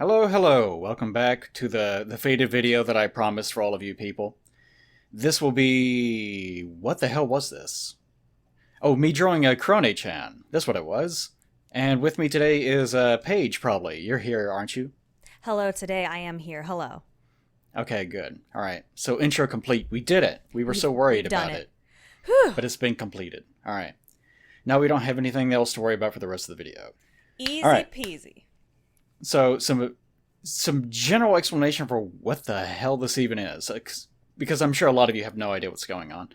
Hello, hello. Welcome back to the faded video that I promised for all of you people. This will be... What the hell was this? Oh, me drawing a Korone-chan. That's what it was. And with me today is Paige, probably. You're here, aren't you? Hello, today I am here. Hello. Okay, good. Alright, so intro complete. We did it. We were so We've worried done about it. it. Whew. But it's been completed. Alright. Now we don't have anything else to worry about for the rest of the video. Easy Alright. peasy. So, some general explanation for what the hell this even is, because I'm sure a lot of you have no idea what's going on.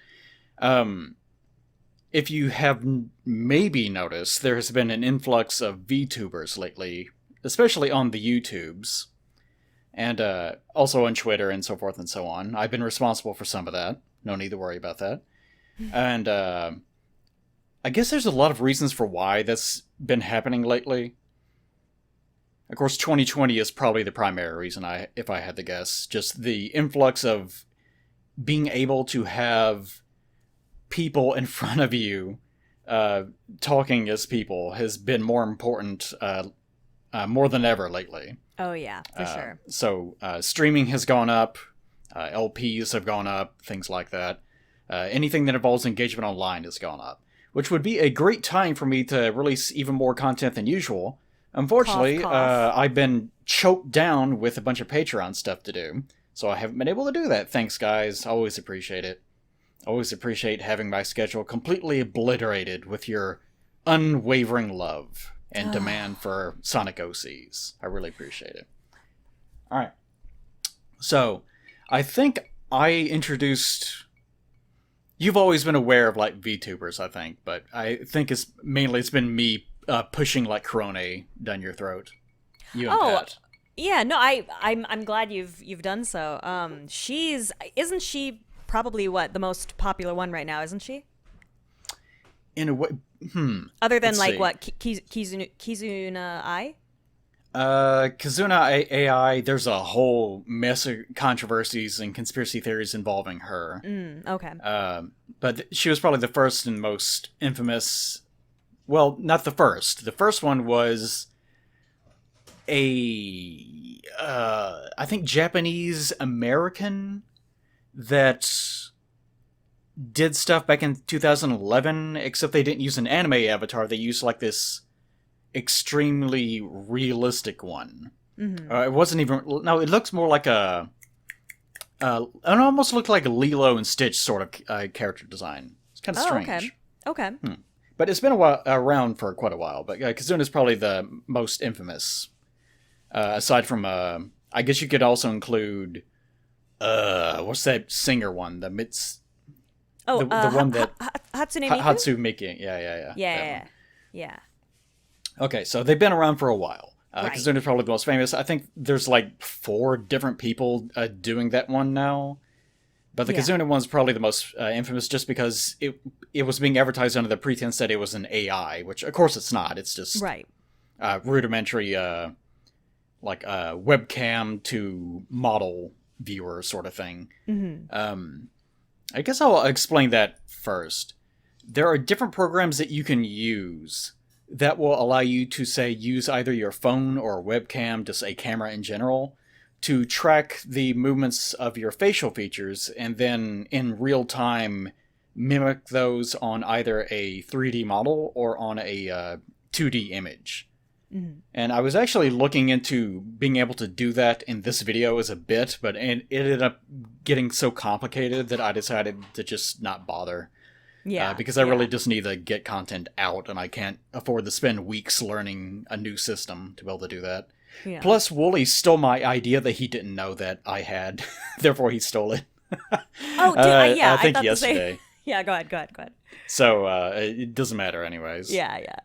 If you have maybe noticed, there has been an influx of VTubers lately, especially on the YouTubes, and also on Twitter and so forth and so on. I've been responsible for some of that. No need to worry about that. And I guess there's a lot of reasons for why that's been happening lately. Of course, 2020 is probably the primary reason, if I had to guess. Just the influx of being able to have people in front of you talking as people has been more important more than ever lately. Oh, yeah, for sure. So streaming has gone up, LPs have gone up, things like that. Anything that involves engagement online has gone up, which would be a great time for me to release even more content than usual. Unfortunately, Cough, cough. I've been choked down with a bunch of Patreon stuff to do, so I haven't been able to do that. Thanks, guys. Always appreciate it. Always appreciate having my schedule completely obliterated with your unwavering love and demand for Sonic OCs. I really appreciate it. Alright. So, I think I introduced... You've always been aware of, like, VTubers, I think, but I think it's been me pushing like Korone down your throat. You and Pat. Yeah, no, I'm glad you've done so. Isn't she probably the most popular one right now, isn't she? In a way, Other than let's like see. what Kizuna Ai? Kazuna AI, there's a whole mess of controversies and conspiracy theories involving her. Okay. But she was probably the first and most infamous. Well, not the first. The first one was I think Japanese American that did stuff back in 2011, except they didn't use an anime avatar. They used like this extremely realistic one. Mm-hmm. It wasn't even... No, it looks more like it almost looked like a Lilo and Stitch sort of character design. It's kind of strange. Okay. But it's been around for quite a while. But Kazuna is probably the most infamous. Aside from, I guess you could also include, what's that singer one? The one that Hatsune Miku? Hatsumiki. Yeah. Yeah. Okay, so they've been around for a while. Right. Kazuna is probably the most famous. I think there's like 4 different people doing that one now. But the Kazuna one's probably the most infamous just because it was being advertised under the pretense that it was an AI, which of course it's not. It's just Right. Rudimentary, webcam to model viewer sort of thing. Mm-hmm. I guess I'll explain that first. There are different programs that you can use that will allow you to, say, use either your phone or a webcam, just a camera in general, to track the movements of your facial features and then in real time mimic those on either a 3D model or on a 2D image. Mm-hmm. And I was actually looking into being able to do that in this video as a bit, but it ended up getting so complicated that I decided to just not bother. Yeah. Because I really just need to get content out, and I can't afford to spend weeks learning a new system to be able to do that. Yeah. Plus, Wooly stole my idea that he didn't know that I had. Therefore, he stole it. Oh, I think thought yesterday. Yeah, go ahead. So, it doesn't matter anyways. Yeah.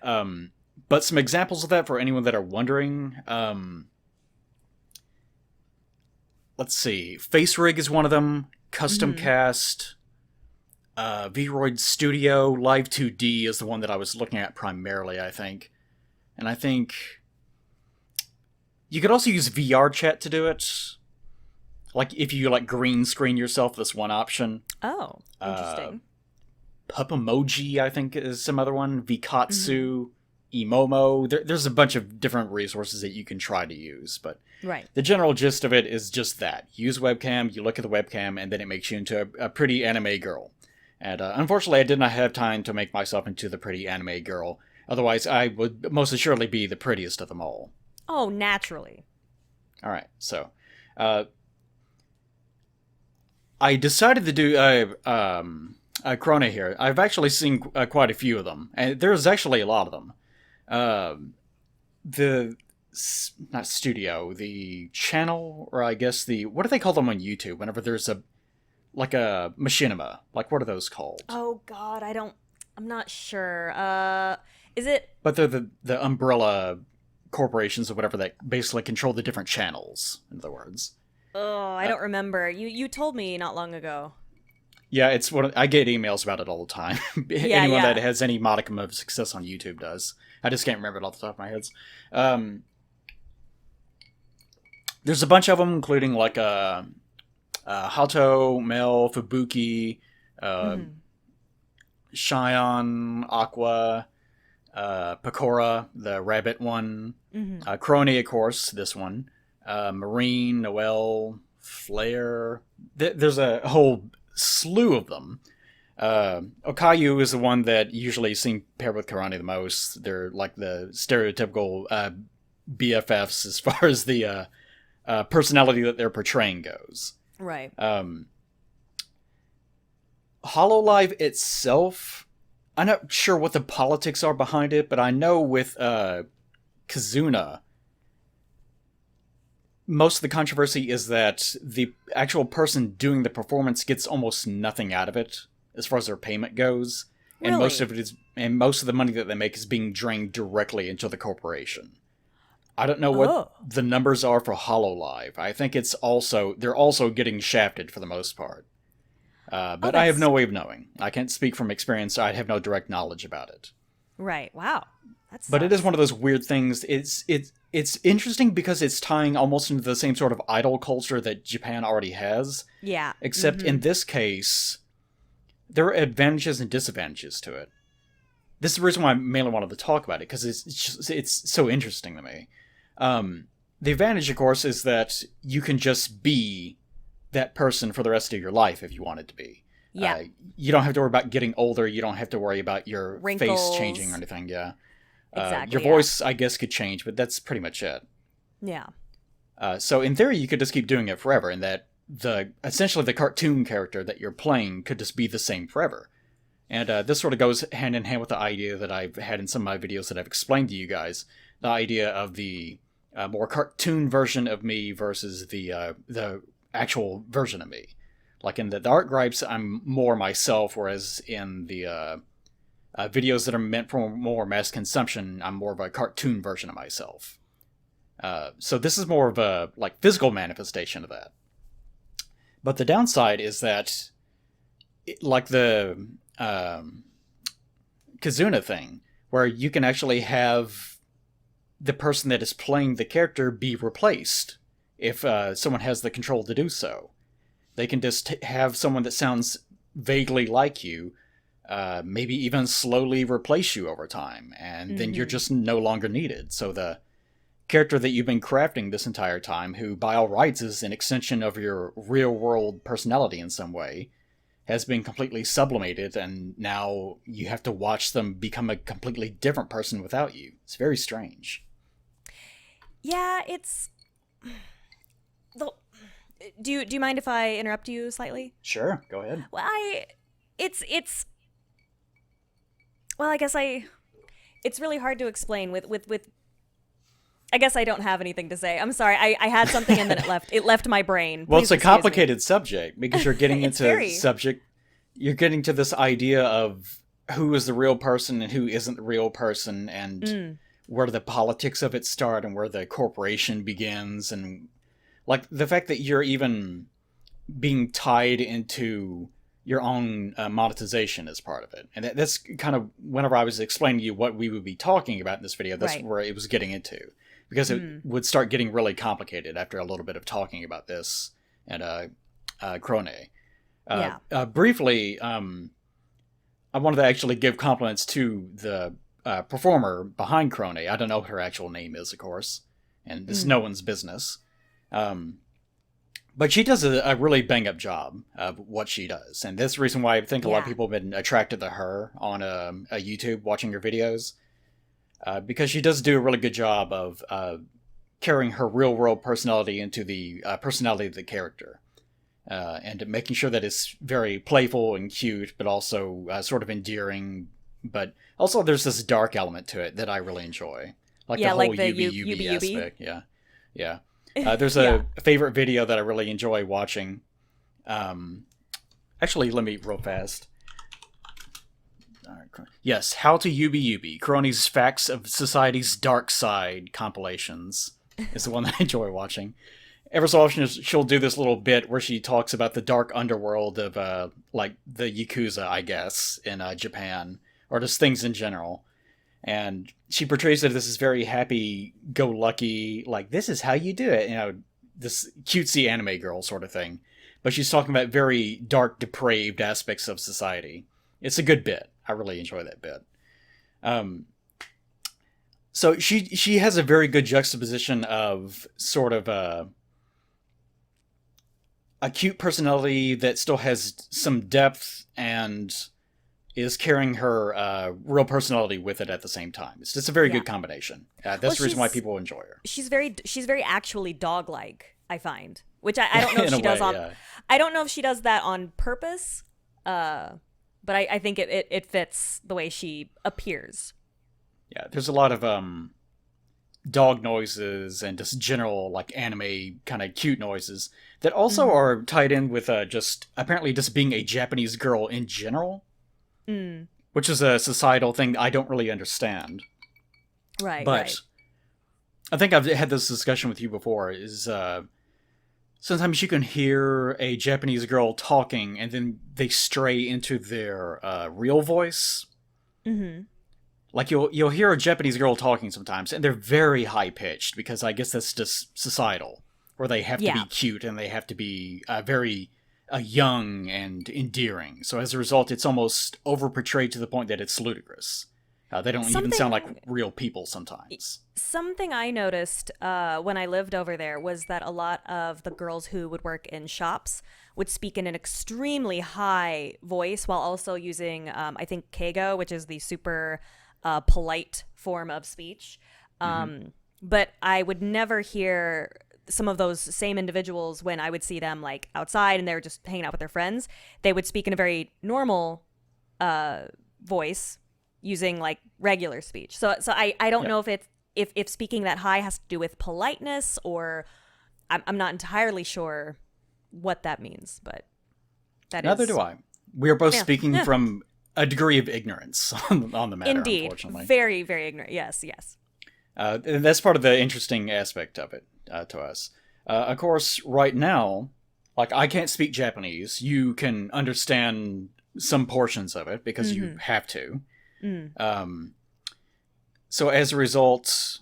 But some examples of that for anyone that are wondering. Let's see. Face Rig is one of them. Custom Cast. Vroid Studio. Live 2D is the one that I was looking at primarily, I think. And I think you could also use VR chat to do it. Like, if you, green screen yourself, this one option. Oh, interesting. Pup Emoji, I think, is some other one. Vikatsu. Emomo. There's a bunch of different resources that you can try to use, but Right. the general gist of it is just that. Use webcam, you look at the webcam, and then it makes you into a pretty anime girl. And unfortunately, I did not have time to make myself into the pretty anime girl. Otherwise, I would most assuredly be the prettiest of them all. Oh, naturally. Alright, so... I decided to do Korone here. I've actually seen quite a few of them, and there's actually a lot of them. The not studio, the channel, or I guess what do they call them on YouTube? Whenever there's a machinima, like what are those called? Oh God, I'm not sure. Is it? But they're the umbrella corporations or whatever that basically control the different channels. In other words. Oh, I don't remember. You told me not long ago. Yeah, it's what I get emails about it all the time. Yeah, Anyone yeah. that has any modicum of success on YouTube does. I just can't remember it off the top of my head. There's a bunch of them, including like Hato, Mel, Fubuki, Shion, Aqua, Pecora, the rabbit one, Crony, of course, this one, Marine, Noel, Flare. There's a whole slew of them. Okayu is the one that usually seem paired with Karane the most. They're like the stereotypical BFFs as far as the personality that they're portraying goes. Right. Hololive itself, I'm not sure what the politics are behind it, but I know with Kazuna, most of the controversy is that the actual person doing the performance gets almost nothing out of it as far as their payment goes, and Really? most of the money that they make is being drained directly into the corporation. I don't know what the numbers are for Hololive. I think they're also getting shafted for the most part. But I have no way of knowing. I can't speak from experience. I have no direct knowledge about it. Right. Wow. But it is one of those weird things. It's interesting because it's tying almost into the same sort of idol culture that Japan already has. Yeah. Except in this case, there are advantages and disadvantages to it. This is the reason why I mainly wanted to talk about it, because it's so interesting to me. The advantage, of course, is that you can just be that person for the rest of your life if you wanted to be. Yeah. You don't have to worry about getting older. You don't have to worry about your Wrinkles. face changing or anything. Yeah. Exactly. Your voice, I guess, could change, but that's pretty much it. Yeah. So in theory, you could just keep doing it forever, and that essentially the cartoon character that you're playing could just be the same forever. And this sort of goes hand in hand with the idea that I've had in some of my videos that I've explained to you guys. The idea of the more cartoon version of me versus the actual version of me. Like in the Art Gripes, I'm more myself, whereas in the videos that are meant for more mass consumption, I'm more of a cartoon version of myself. So this is more of a physical manifestation of that. But the downside is that, like the Kazuna thing, where you can actually have the person that is playing the character be replaced if someone has the control to do so. They can just have someone that sounds vaguely like you, maybe even slowly replace you over time, and then you're just no longer needed. So the character that you've been crafting this entire time, who by all rights is an extension of your real-world personality in some way, has been completely sublimated, and now you have to watch them become a completely different person without you. It's very strange. Yeah, it's... Do you mind if I interrupt you slightly? Sure, go ahead. Well, it's... Well, I guess it's really hard to explain with I guess I don't have anything to say. I'm sorry. I had something and then it left my brain. Well, Please it's a excuse me. complicated subject because you're getting you're getting to this idea of who is the real person and who isn't the real person, and where the politics of it start and where the corporation begins, and like the fact that you're even being tied into your own monetization as part of it. And that's kind of, whenever I was explaining to you what we would be talking about in this video, that's where it was getting into. Because it would start getting really complicated after a little bit of talking about this and Korone. Briefly, I wanted to actually give compliments to the performer behind Korone. I don't know what her actual name is, of course, and it's no one's business. But she does a really bang-up job of what she does. And that's the reason why I think a lot of people have been attracted to her on a YouTube, watching her videos. Because she does do a really good job of carrying her real-world personality into the personality of the character. And making sure that it's very playful and cute, but also sort of endearing. But also there's this dark element to it that I really enjoy. Like the whole like the UB aspect. Yeah. There's Yeah. a favorite video that I really enjoy watching. Actually, let me real fast. Yes, How to UB, Korone's Facts of Society's Dark Side compilations is the one that I enjoy watching. Every so often she'll do this little bit where she talks about the dark underworld of like the Yakuza, I guess, in Japan, or just things in general. And she portrays it as this very happy-go-lucky, like, this is how you do it, this cutesy anime girl sort of thing. But she's talking about very dark, depraved aspects of society. It's a good bit. I really enjoy that bit. So she has a very good juxtaposition of sort of a cute personality that still has some depth and is carrying her real personality with it at the same time. It's just a very good combination. That's the reason why people enjoy her. She's very actually dog-like, I find, which I don't know if she does yeah. I don't know if she does that on purpose, but I think it fits the way she appears. Yeah, there's a lot of dog noises and just general like anime kind of cute noises that also are tied in with just apparently just being a Japanese girl in general. Which is a societal thing I don't really understand. Right, but I think I've had this discussion with you before, is sometimes you can hear a Japanese girl talking and then they stray into their real voice. Mm-hmm. Like you'll hear a Japanese girl talking sometimes and they're very high-pitched because I guess that's just societal, where they have to be cute and they have to be very... young and endearing. So as a result, it's almost over-portrayed to the point that it's ludicrous. They don't even sound like real people sometimes. Something I noticed when I lived over there was that a lot of the girls who would work in shops would speak in an extremely high voice while also using, I think, keigo, which is the super polite form of speech. But I would never hear... some of those same individuals, when I would see them like outside and they were just hanging out with their friends, they would speak in a very normal voice using like regular speech. So I don't know if speaking that high has to do with politeness, or I'm not entirely sure what that means, but Neither do I. We are both speaking from a degree of ignorance on the matter, Indeed. Unfortunately. Very, very ignorant. Yes. And that's part of the interesting aspect of it to us. Of course, right now, like, I can't speak Japanese. You can understand some portions of it because you have to. So as a result,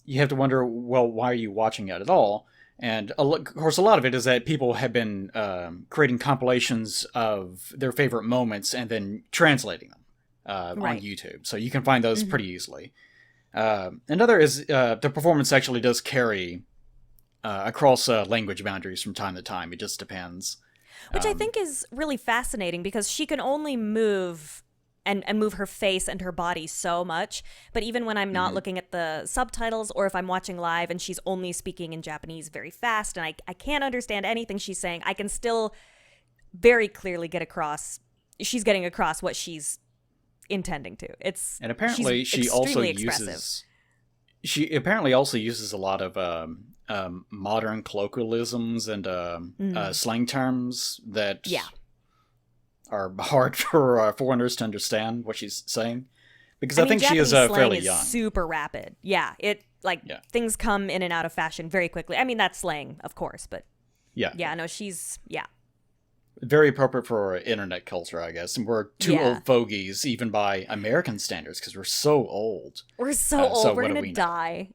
you have to wonder, well, why are you watching it at all? And of course, a lot of it is that people have been creating compilations of their favorite moments and then translating them on YouTube. So you can find those pretty easily. Another is the performance actually does carry across language boundaries from time to time. It just depends. Which I think is really fascinating because she can only move and move her face and her body so much. But even when I'm not looking at the subtitles, or if I'm watching live and she's only speaking in Japanese very fast and I can't understand anything she's saying, I can still very clearly get across, she's getting across what she's intending to. And apparently she also uses a lot of modern colloquialisms and slang terms that are hard for foreigners to understand what she's saying, because I think Japanese she is slang fairly is young. super rapid. Things come in and out of fashion very quickly. I mean, that's slang, of course, but she's very appropriate for internet culture, I guess. And we're two old fogies, even by American standards, because we're so old. We're so old. We're going to die.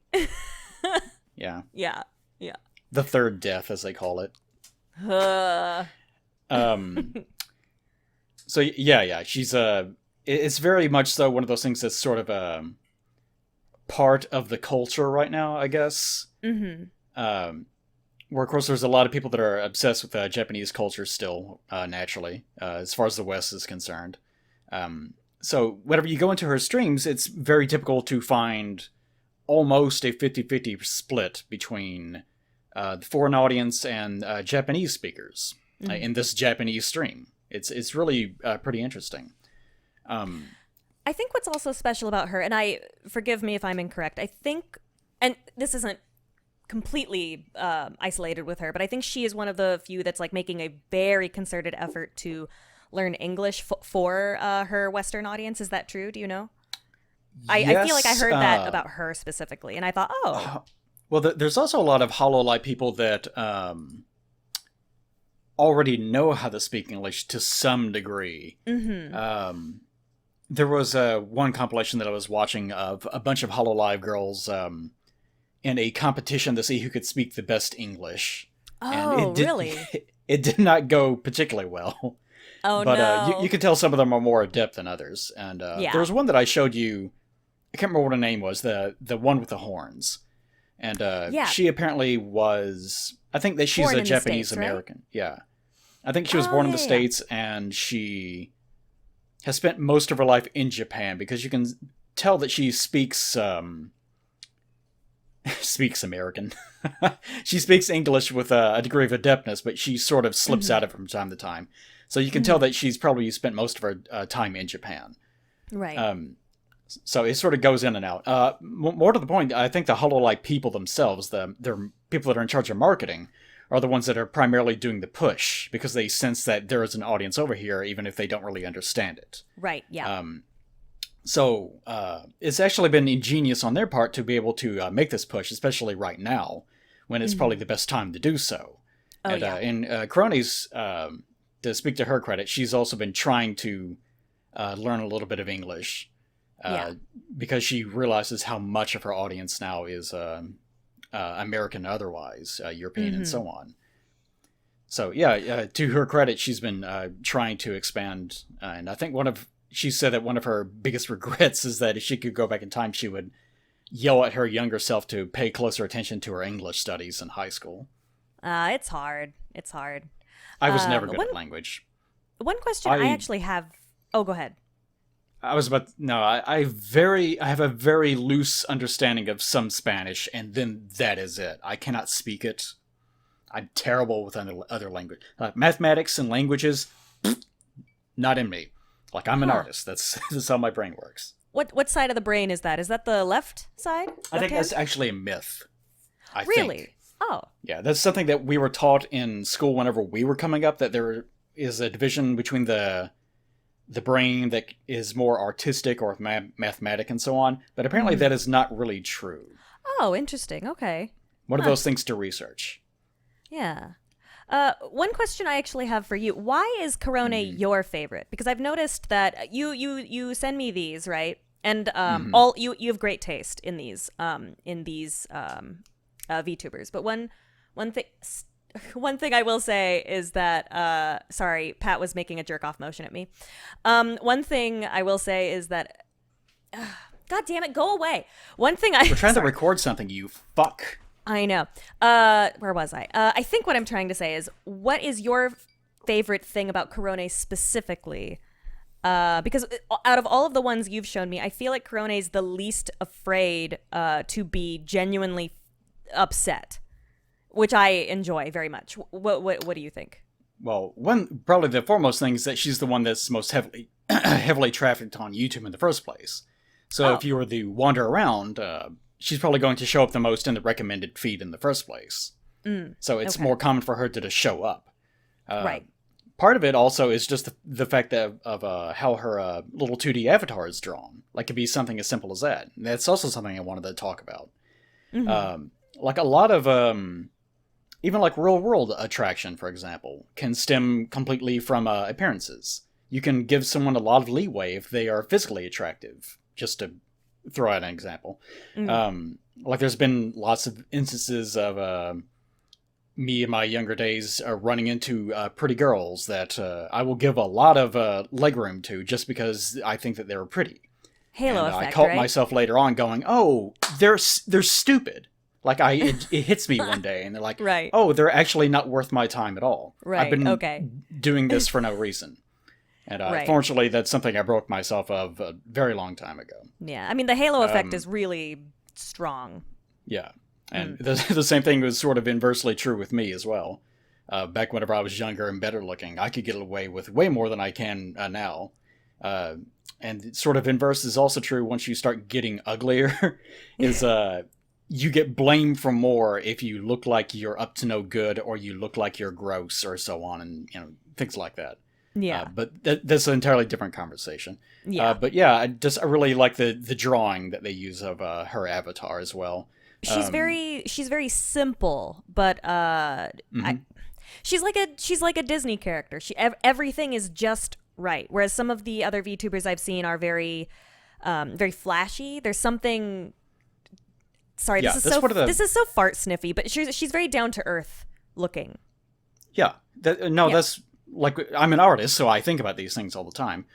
Yeah. Yeah. The third death, as they call it. So, she's it's very much so one of those things that's sort of a part of the culture right now, I guess. Where, of course, there's a lot of people that are obsessed with Japanese culture still, naturally, as far as the West is concerned. So whenever you go into her streams, it's very typical to find almost a 50-50 split between the foreign audience and Japanese speakers in this Japanese stream. It's really pretty interesting. I think what's also special about her, and forgive me if I'm incorrect, I think, and this isn't completely isolated with her, but I think she is one of the few that's like making a very concerted effort to learn English for her Western audience. Is that true? Do you know? Yes, I feel like I heard that about her specifically, and I thought, oh. Well, there's also a lot of Hololive people that already know how to speak English to some degree. There was one compilation that I was watching of a bunch of Hololive girls in a competition to see who could speak the best English. Oh, really? It did not go particularly well. Oh, but, no. you could tell some of them are more adept than others. And there was one that I showed you. I can't remember what her name was. The one with the horns. And she apparently was. I think that she's born a Japanese States, right? American. Yeah, I think she was born in the States, and she has spent most of her life in Japan because you can tell that she speaks speaks American. She speaks English with a degree of adeptness, but she sort of slips out of it from time to time. So you can tell that she's probably spent most of her time in Japan. Right. So it sort of goes in and out. More to the point, I think the Hololive people themselves, the people that are in charge of marketing, are the ones that are primarily doing the push because they sense that there is an audience over here, even if they don't really understand it. Right, yeah. So it's actually been ingenious on their part to be able to make this push, especially right now, when it's probably the best time to do so. Oh, and yeah. in Korone's, to speak to her credit, she's also been trying to learn a little bit of English. Because she realizes how much of her audience now is American otherwise, European and so on. So to her credit, she's been trying to expand, and I think she said that one of her biggest regrets is that if she could go back in time, she would yell at her younger self to pay closer attention to her English studies in high school. It's hard. It's hard. I was never good at language. One question I actually have... Oh, go ahead. I was about no. I have a very loose understanding of some Spanish, and then that is it. I cannot speak it. I'm terrible with other language, mathematics and languages. Not in me. Like I'm an artist. That's how my brain works. What side of the brain is that? Is that the left side? I think that's actually a myth. Really? Think. Oh. Yeah, that's something that we were taught in school whenever we were coming up. That there is a division between the brain that is more artistic or mathematic and so on, but apparently that is not really true. Oh, interesting. Okay. One of those things to research. Yeah. One question I actually have for you: why is Korone your favorite? Because I've noticed that you send me these, right? And all you have great taste in these VTubers. But one thing I will say is that, sorry, Pat was making a jerk-off motion at me. One thing I will say is that, God damn it, go away. We're trying to record something, you fuck. I know. Where was I? I think what I'm trying to say is, what is your favorite thing about Korone specifically? Because out of all of the ones you've shown me, I feel like Korone is the least afraid to be genuinely upset, which I enjoy very much. What do you think? Well, probably the foremost thing is that she's the one that's most heavily trafficked on YouTube in the first place. So if you were to wander around, she's probably going to show up the most in the recommended feed in the first place. So it's more common for her to just show up. Right. Part of it also is just the fact that of how her little 2D avatar is drawn. Like, it could be something as simple as that. And that's also something I wanted to talk about. Like a lot of... even like real world attraction, for example, can stem completely from appearances. You can give someone a lot of leeway if they are physically attractive, just to throw out an example. Like there's been lots of instances of me in my younger days running into pretty girls that I will give a lot of legroom to just because I think that they're pretty. Halo And I effect, caught right? myself later on going, "Oh, they're stupid." Like it hits me one day, and they're like, Right. "Oh, they're actually not worth my time at all. I've Right. been Okay. doing this for no reason." And Right. fortunately, that's something I broke myself of a very long time ago. Yeah. I mean, the halo effect Um, is really strong. Yeah, and the same thing was sort of inversely true with me as well. Back whenever I was younger and better looking, I could get away with way more than I can now. Uh, and sort of inverse is also true once you start getting uglier. Is you get blamed for more if you look like you're up to no good or you look like you're gross or so on, and things like that. Yeah. But that's an entirely different conversation. Yeah. But yeah, I really like the drawing that they use of her avatar as well. She's very simple, but Mhm. she's like a Disney character. Everything is just right. Whereas some of the other VTubers I've seen are very flashy. There's something. Sorry, Yeah, this is that's so one of the- this is so fart sniffy, but she's very down to earth looking. Yeah, no, Yeah. that's like I'm an artist, so I think about these things all the time.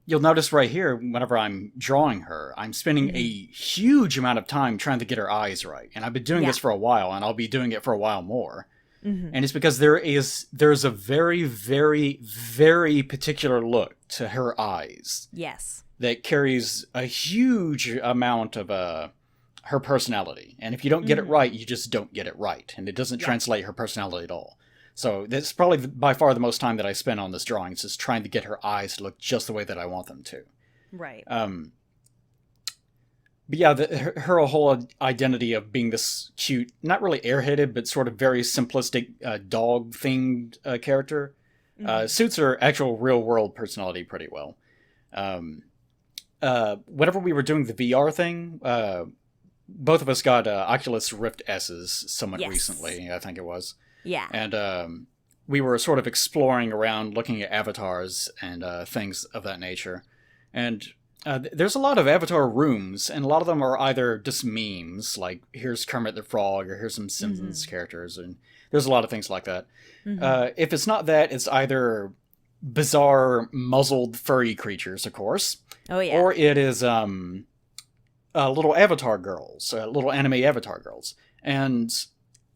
You'll notice right here, whenever I'm drawing her, I'm spending a huge amount of time trying to get her eyes right, and I've been doing Yeah. this for a while, and I'll be doing it for a while more. And it's because there's a very, very, very particular look to her eyes Yes. that carries a huge amount of her personality. And if you don't get it right, you just don't get it right, and it doesn't translate her personality at all. So that's probably by far the most time that I spend on this drawing, is just trying to get her eyes to look just the way that I want them to. Right. But yeah, her whole identity of being this cute, not really airheaded, but sort of very simplistic dog-themed character suits her actual real-world personality pretty well. Whenever we were doing the VR thing, both of us got Oculus Rift S's somewhat Yes. recently, I think it was. Yeah. And we were sort of exploring around, looking at avatars and things of that nature. And there's a lot of avatar rooms, and a lot of them are either just memes, like here's Kermit the Frog, or here's some Simpsons characters, and there's a lot of things like that. If it's not that, it's either bizarre, muzzled, furry creatures, of course, Oh yeah. or it is little avatar girls, little anime avatar girls. And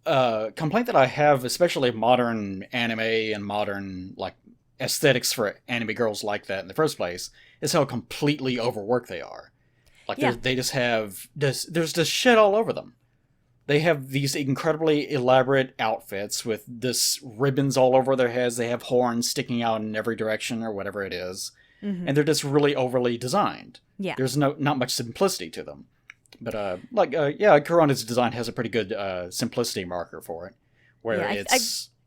complaint that I have, especially of modern anime and modern like aesthetics for anime girls like that in the first place, is how completely overworked they are. Like Yeah. they just have there's just shit all over them. They have these incredibly elaborate outfits with this ribbons all over their heads. They have horns sticking out in every direction or whatever it is. And they're just really overly designed. Yeah. There's not much simplicity to them. But Korone's design has a pretty good simplicity marker for it, where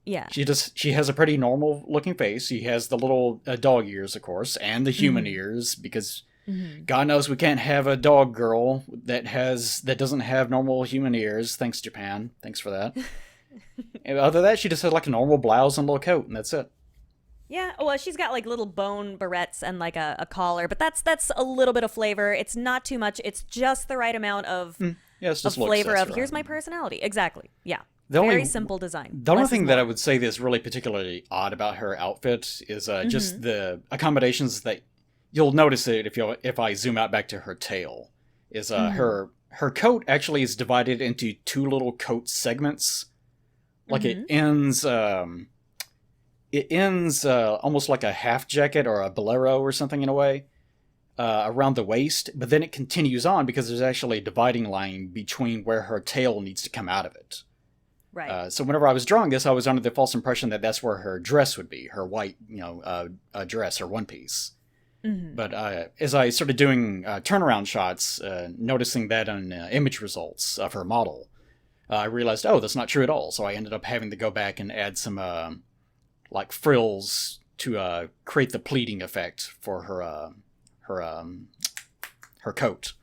Yeah. she has a pretty normal looking face. She has the little dog ears, of course, and the human ears, because God knows we can't have a dog girl that doesn't have normal human ears. Thanks, Japan. Thanks for that. And other than that, she just has like a normal blouse and a little coat, and that's it. Yeah, well, she's got like little bone barrettes and like a collar, but that's a little bit of flavor. It's not too much. It's just the right amount of Yeah, it's just of flavor looks, of that's here's right. my personality. Exactly. Yeah. The Very only- simple design. The only Less is thing that more. I would say that's really particularly odd about her outfit is just the accommodations that you'll notice it if I zoom out back to her tail. Is her coat actually is divided into two little coat segments. Like it ends almost like a half jacket or a bolero or something in a way around the waist, but then it continues on because there's actually a dividing line between where her tail needs to come out of it. Right. So whenever I was drawing this, I was under the false impression that that's where her dress would be, her white, dress or one piece. But as I started doing turnaround shots, noticing that on image results of her model, I realized, oh, that's not true at all. So I ended up having to go back and add some like frills to create the pleating effect for her coat,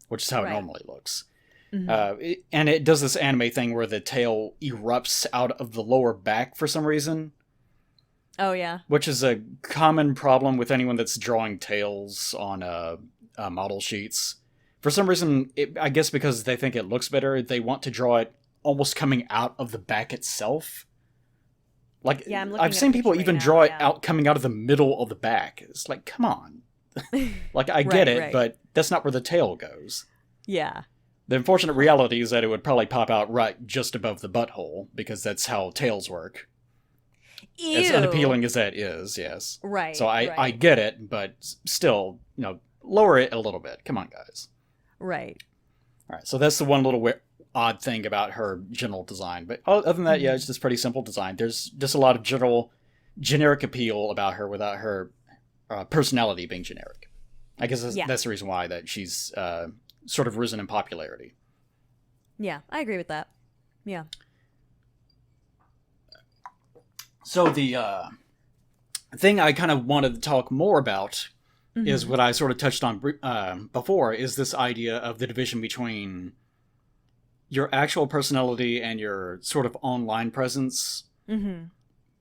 which is how it normally looks. And it does this anime thing where the tail erupts out of the lower back for some reason, Oh yeah. which is a common problem with anyone that's drawing tails on model sheets. For some reason, I guess because they think it looks better, they want to draw it almost coming out of the back itself. Like, Yeah, I'm looking I've at a seen people picture even right now, draw it yeah. out coming out of the middle of the back. It's like, come on. Like, I get Right, it, right. but that's not where the tail goes. Yeah. The unfortunate reality is that it would probably pop out right just above the butthole, because that's how tails work. Ew. As unappealing as that is, yes. Right, So I right. get it, but still, lower it a little bit. Come on, guys. Right. All right, so that's the one little odd thing about her general design. But other than that, yeah, Mm-hmm. it's just pretty simple design. There's just a lot of generic appeal about her without her personality being generic. I guess Yeah. that's the reason why that she's sort of risen in popularity. Yeah, I agree with that. Yeah. So the thing I kind of wanted to talk more about is Mm-hmm. what I sort of touched on before, is this idea of the division between your actual personality and your sort of online presence. Mm-hmm.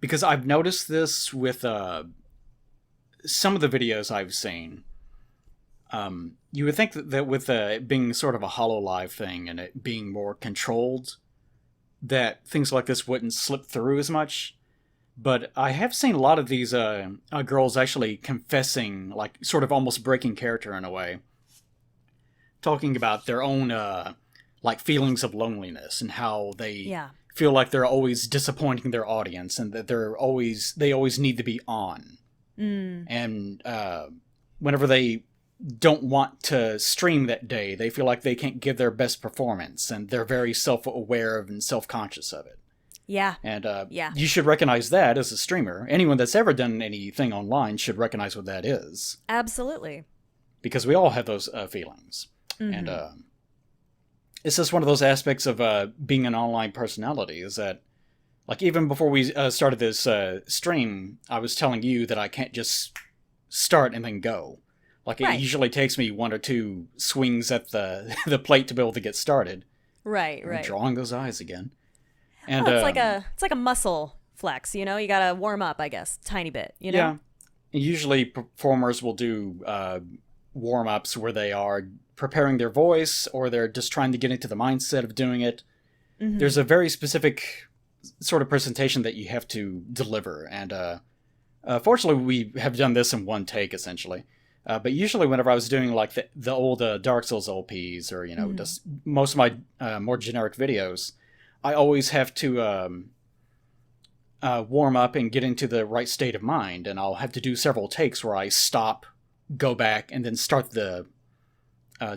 Because I've noticed this with some of the videos I've seen. You would think that with it being sort of a HoloLive thing and it being more controlled, that things like this wouldn't slip through as much. But I have seen a lot of these girls actually confessing, like sort of almost breaking character in a way, talking about their own like feelings of loneliness and how they Yeah. feel like they're always disappointing their audience and that they always need to be on. Mm. And whenever they don't want to stream that day, they feel like they can't give their best performance, and they're very self-aware of and self-conscious of it. Yeah. And Yeah. you should recognize that as a streamer. Anyone that's ever done anything online should recognize what that is, Absolutely. because we all have those feelings. Mm-hmm. And it's just one of those aspects of being an online personality, is that, like, even before we started this stream, I was telling you that I can't just start and then go. Like, it Right. usually takes me one or two swings at the the plate to be able to get started. Right, I'm right. drawing those eyes again. And Well, it's like a muscle flex, you know? You gotta warm up, I guess, tiny bit, you know? yeah. And usually performers will do warm-ups where they are preparing their voice, or they're just trying to get into the mindset of doing it. Mm-hmm. There's a very specific sort of presentation that you have to deliver, and fortunately we have done this in one take, essentially. But usually whenever I was doing like the old Dark Souls LPs, or Mm-hmm. just most of my more generic videos, I always have to warm up and get into the right state of mind, and I'll have to do several takes where I stop, go back, and then start the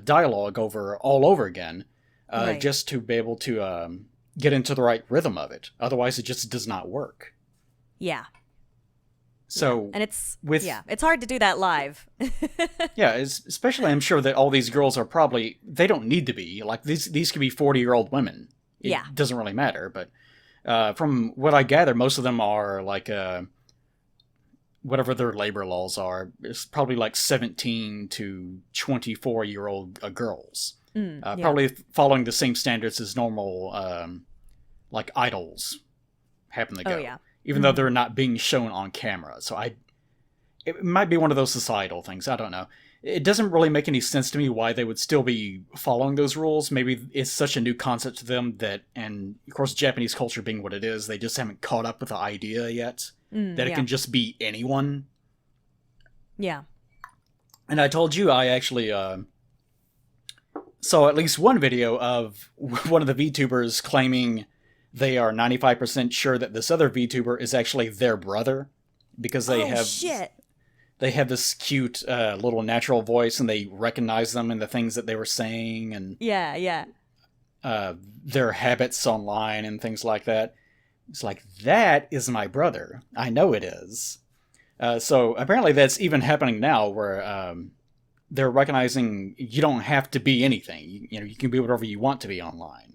dialogue all over again, Right. just to be able to get into the right rhythm of it. Otherwise, it just does not work. Yeah. So, And it's with it's hard to do that live. yeah, especially I'm sure that all these girls are probably, they don't need to be like these could be 40-year-old women. It Yeah. doesn't really matter, but from what I gather, most of them are like whatever their labor laws are. It's probably like 17 to 24-year-old girls. Yeah. Probably following the same standards as normal like idols happen to go. Oh, yeah. Even though they're not being shown on camera. So it might be one of those societal things. I don't know. It doesn't really make any sense to me why they would still be following those rules. Maybe it's such a new concept to them that, and of course Japanese culture being what it is, they just haven't caught up with the idea yet that it yeah. can just be anyone. Yeah. And I told you I actually saw at least one video of one of the VTubers claiming they are 95% sure that this other VTuber is actually their brother, because Shit. they have this cute little natural voice, and they recognize them in the things that they were saying, and Yeah, yeah. their habits online and things like that. It's like, that is my brother. I know it is. So apparently that's even happening now, where they're recognizing you don't have to be anything. You can be whatever you want to be online.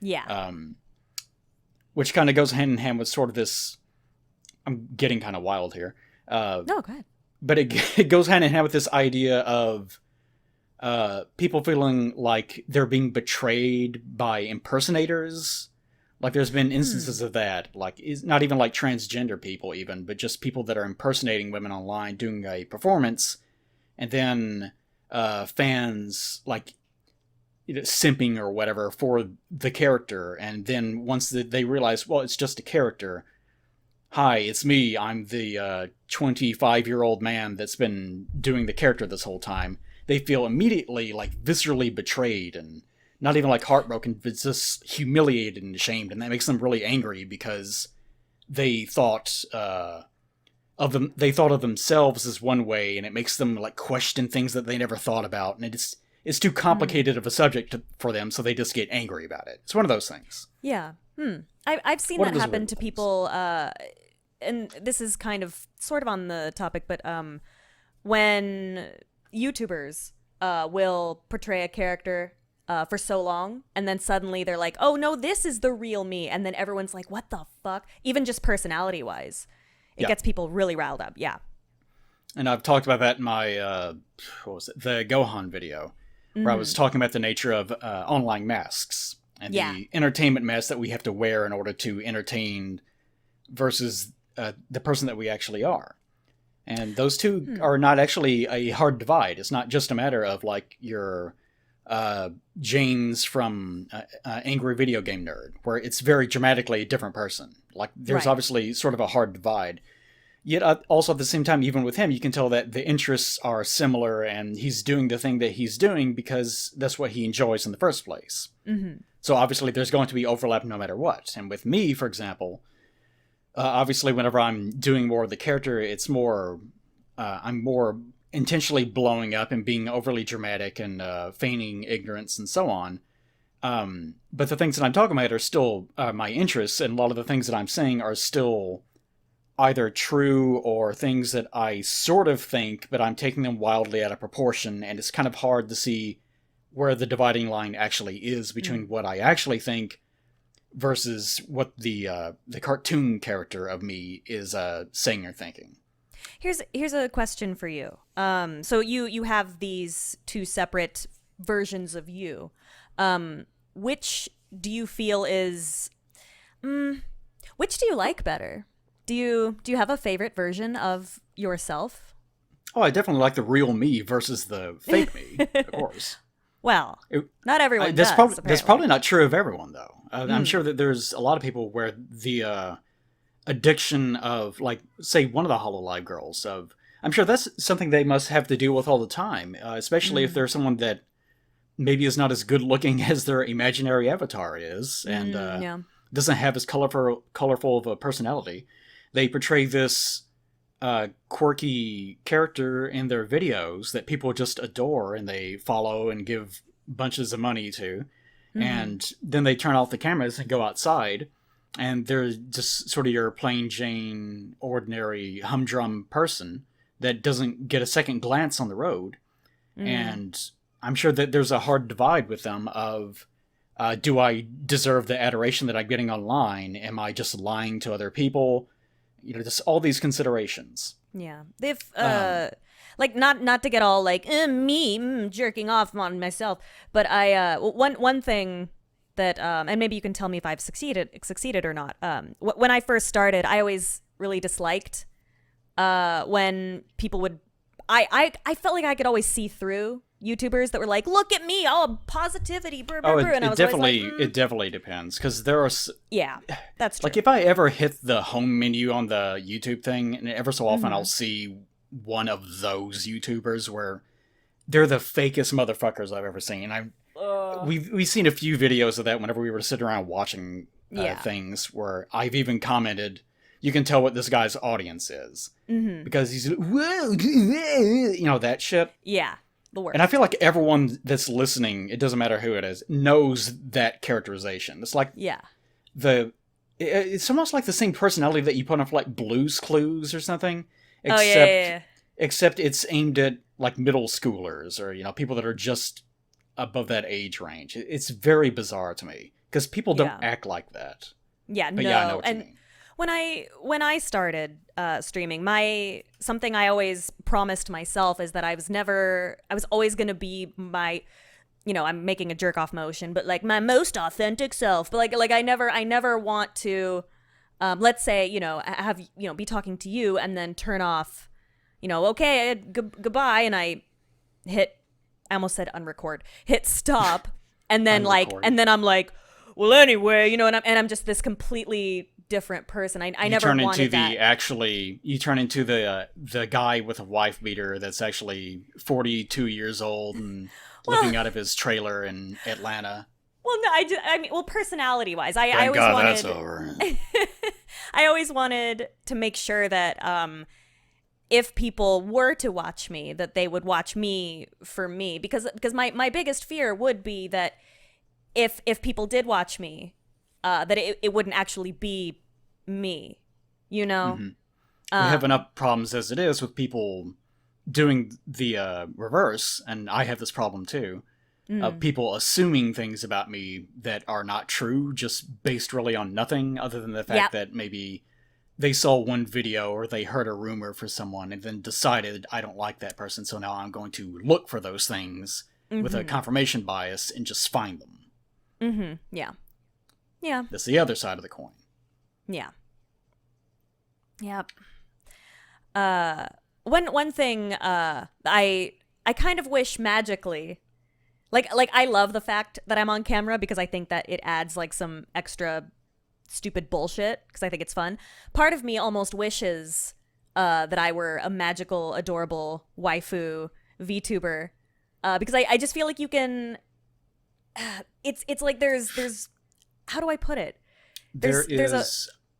Yeah. Which kind of goes hand in hand with sort of this. I'm getting kind of wild here. No, go ahead. But it goes hand in hand with this idea of people feeling like they're being betrayed by impersonators. Like, there's been instances of that. Like, not even like transgender people even, but just people that are impersonating women online doing a performance, and then fans like simping or whatever for the character, and then once they realize, well, it's just a character. Hi, it's me. I'm the 25-year-old man that's been doing the character this whole time. They feel immediately like viscerally betrayed and not even like heartbroken, but just humiliated and ashamed, and that makes them really angry because they thought of them. They thought of themselves as one way, and it makes them like question things that they never thought about, and it's too complicated of a subject for them, so they just get angry about it. It's one of those things. Yeah. I've seen that happen to people, and this is kind of sort of on the topic, but when YouTubers will portray a character for so long, and then suddenly they're like, oh no, this is the real me, and then everyone's like, what the fuck? Even just personality-wise, it gets people really riled up. Yeah. And I've talked about that in my, the Gohan video, where I was talking about the nature of online masks and the entertainment mask that we have to wear in order to entertain versus the person that we actually are. And those two are not actually a hard divide. It's not just a matter of like your James from Angry Video Game Nerd, where it's very dramatically a different person. Like there's obviously sort of a hard divide. Yet also at the same time, even with him, you can tell that the interests are similar and he's doing the thing that he's doing because that's what he enjoys in the first place. Mm-hmm. So obviously there's going to be overlap no matter what. And with me, for example, obviously whenever I'm doing more of the character, it's more, I'm more intentionally blowing up and being overly dramatic and feigning ignorance and so on. But the things that I'm talking about are still my interests, and a lot of the things that I'm saying are still either true or things that I sort of think, but I'm taking them wildly out of proportion, and it's kind of hard to see where the dividing line actually is between what I actually think versus what the cartoon character of me is saying or thinking. Here's a question for you. So you have these two separate versions of you. Which do you feel is which do you like better? Do you have a favorite version of yourself? Oh, I definitely like the real me versus the fake me, of course. Well, not everyone does. That's probably not true of everyone, though. I'm sure that there's a lot of people where the addiction of, like, say, one of the Hololive girls, I'm sure that's something they must have to deal with all the time, especially if they're someone that maybe is not as good looking as their imaginary avatar is, and doesn't have as colorful of a personality. They portray this quirky character in their videos that people just adore and they follow and give bunches of money to. Mm-hmm. And then they turn off the cameras and go outside, and they're just sort of your plain Jane, ordinary, humdrum person that doesn't get a second glance on the road. Mm. And I'm sure that there's a hard divide with them of, do I deserve the adoration that I'm getting online? Am I just lying to other people? Just all these considerations. Yeah. If, like, not to get all, like, me jerking off on myself, but one thing that, and maybe you can tell me if I've succeeded or not. When I first started, I always really disliked when people would, I felt like I could always see through YouTubers that were like, look at me, all positivity, brr, brr, brr. And I was always like, it definitely depends, because there are... Yeah, that's true. Like, if I ever hit the home menu on the YouTube thing, and ever so often I'll see one of those YouTubers where they're the fakest motherfuckers I've ever seen. We've seen a few videos of that whenever we were sitting around watching things, where I've even commented, you can tell what this guy's audience is. Mm-hmm. Because he's, whoa, that shit. Yeah. And I feel like everyone that's listening, it doesn't matter who it is, knows that characterization. It's like it's almost like the same personality that you put on for like Blue's Clues or something. Except it's aimed at like middle schoolers or people that are just above that age range. It's very bizarre to me because people don't act like that. Yeah, but no. I know what you mean. When I started streaming, something I always promised myself is that I was always going to be my, I'm making a jerk off motion, but like my most authentic self. But like I never want to, let's say, have, be talking to you and then turn off, okay, goodbye. And I almost said unrecord, hit stop. and then unrecorded. and then I'm like, well, anyway, and I'm just this completely different person. I You never turn wanted into that. you turn into the guy with a wife beater that's actually 42 years old and living out of his trailer in Atlanta. Well, no, I mean, well, personality wise, I Thank always God wanted. that's over. I always wanted to make sure that if people were to watch me, that they would watch me for me, because my biggest fear would be that if people did watch me, that it wouldn't actually be me, you know. Mm-hmm. We have enough problems as it is with people doing the reverse, and I have this problem too. Of people assuming things about me that are not true, just based really on nothing other than the fact that maybe they saw one video or they heard a rumor for someone and then decided I don't like that person, so now I'm going to look for those things with a confirmation bias and just find them. Mm-hmm. Yeah. Yeah. That's the other side of the coin. Yeah. Yep. One thing I kind of wish magically, like I love the fact that I'm on camera because I think that it adds like some extra stupid bullshit because I think it's fun. Part of me almost wishes that I were a magical, adorable waifu VTuber because I just feel like you can. It's like there's how do I put it?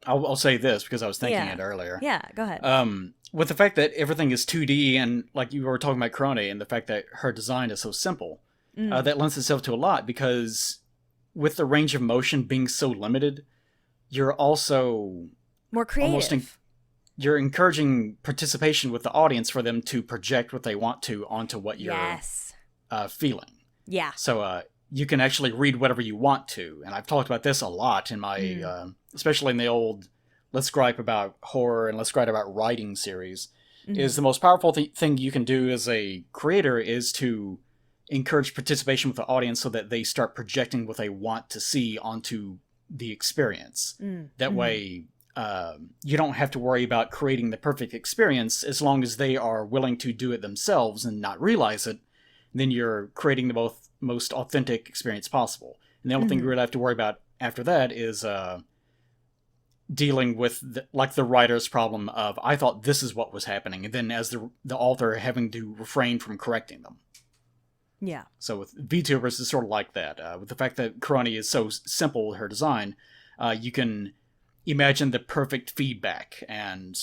I'll say this because I was thinking it earlier. Yeah, go ahead. With the fact that everything is 2D and like you were talking about Korone and the fact that her design is so simple, that lends itself to a lot because with the range of motion being so limited, you're also more creative. You're encouraging participation with the audience for them to project what they want to onto what you're feeling. Yeah. So you can actually read whatever you want to. And I've talked about this a lot in my, especially in the old Let's Gripe About Horror and Let's Gripe About Writing series, is the most powerful thing you can do as a creator is to encourage participation with the audience so that they start projecting what they want to see onto the experience. That way, you don't have to worry about creating the perfect experience as long as they are willing to do it themselves and not realize it. Then you're creating the most authentic experience possible. And the only thing you really have to worry about after that is dealing with the writer's problem of I thought this is what was happening, and then as the author having to refrain from correcting them. Yeah. So with VTubers, it's sort of like that. With the fact that Korone is so simple, her design, you can imagine the perfect feedback. And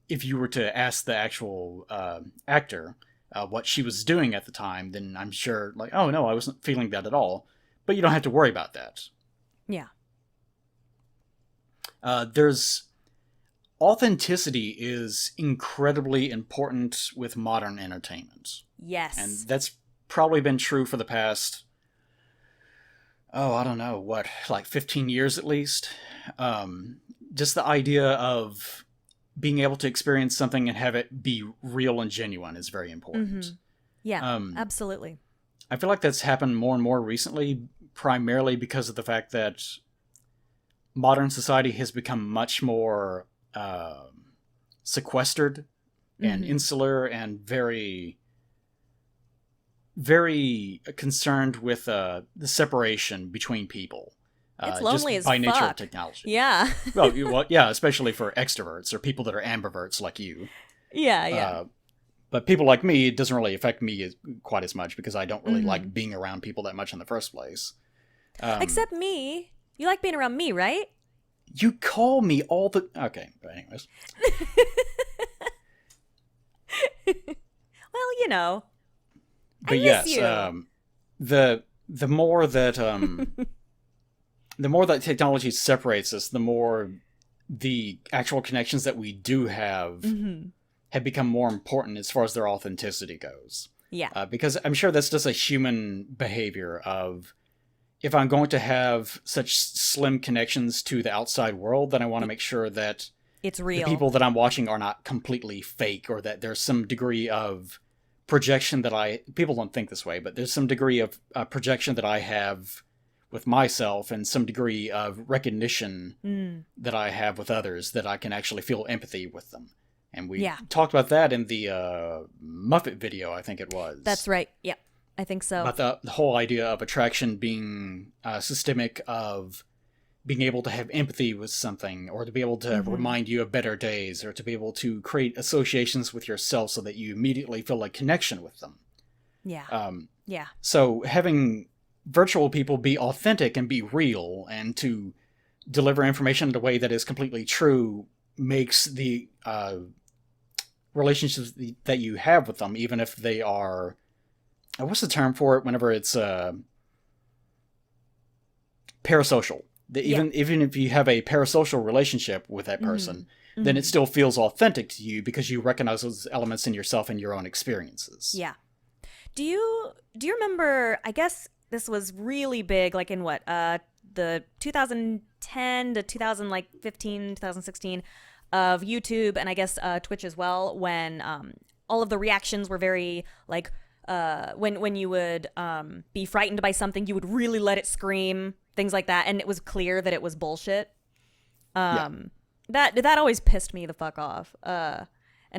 if you were to ask the actual actor what she was doing at the time, then I'm sure, like, oh no, I wasn't feeling that at all. But you don't have to worry about that. Yeah. There's authenticity is incredibly important with modern entertainment. Yes. And that's probably been true for the past, I don't know, like 15 years at least. Just the idea of being able to experience something and have it be real and genuine is very important. Yeah, absolutely. I feel like that's happened more and more recently, primarily because of the fact that modern society has become much more sequestered and insular and very, very concerned with the separation between people. It's lonely just as by nature fuck. of technology. Yeah. well, yeah, especially for extroverts or people that are ambiverts like you. Yeah. But people like me, it doesn't really affect me quite as much because I don't really like being around people that much in the first place. Except me. You like being around me, right? You call me all the... Okay, but anyways. Well, you know. But I yes, miss you. the more that the more that technology separates us, the more the actual connections that we do have have become more important as far as their authenticity goes. Yeah. Because I'm sure that's just a human behavior of, if I'm going to have such slim connections to the outside world, then I want to make sure that it's real. The people that I'm watching are not completely fake, or that there's some degree of projection that people don't think this way, but there's some degree of projection that I have with myself and some degree of recognition that I have with others, that I can actually feel empathy with them. And we talked about that in the Muppet video, I think it was. That's right. Yeah. I think so. About the whole idea of attraction being systemic, of being able to have empathy with something, or to be able to remind you of better days, or to be able to create associations with yourself so that you immediately feel a connection with them. Yeah. Yeah. So having virtual people be authentic and be real and to deliver information in a way that is completely true makes the relationships that you have with them, even if they are, what's the term for it whenever it's parasocial. Even if you have a parasocial relationship with that person, then it still feels authentic to you because you recognize those elements in yourself and your own experiences. Yeah. Do you remember, I guess this was really big, like in what, the 2010 to 2015, 2016 of YouTube, and I guess Twitch as well, when all of the reactions were very like, when you would be frightened by something, you would really let it scream, things like that, and it was clear that it was bullshit. That always pissed me the fuck off. And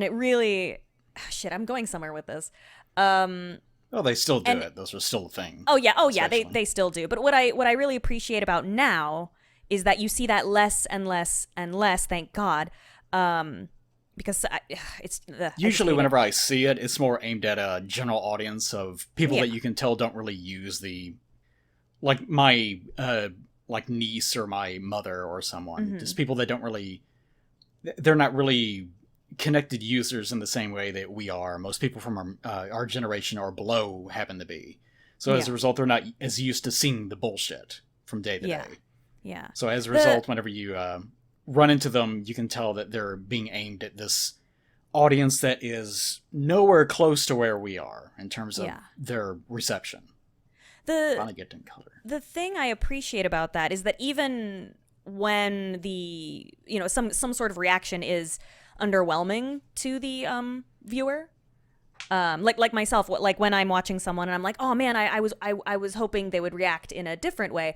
it really, shit, I'm going somewhere with this. Well, they still do it. Those are still a thing. Oh yeah, they still do. But what I really appreciate about now is that you see that less and less and less. Thank God. Because it's usually whenever I see it, it's more aimed at a general audience of people that you can tell don't really use the, like my like niece or my mother or someone. Just people that don't really, they're not really connected users in the same way that we are. Most people from our generation or below happen to be. So as a result, they're not as used to seeing the bullshit from day to day. Yeah. So as a result, whenever you run into them, you can tell that they're being aimed at this audience that is nowhere close to where we are in terms of their reception. Finally getting color. The thing I appreciate about that is that even when the, some sort of reaction is underwhelming to the viewer, like myself, like when I'm watching someone and I'm like, oh man, I was hoping they would react in a different way.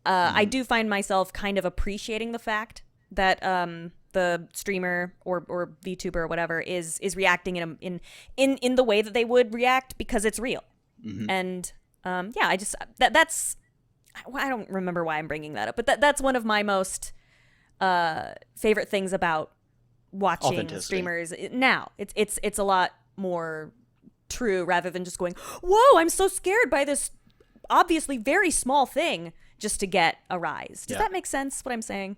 I do find myself kind of appreciating the fact that the streamer or VTuber or whatever is reacting in the way that they would react because it's real. And I just that's I don't remember why I'm bringing that up, but that's one of my most favorite things about watching streamers now. It's a lot more true rather than just going, whoa, I'm so scared by this obviously very small thing just to get a rise. Does that make sense what I'm saying?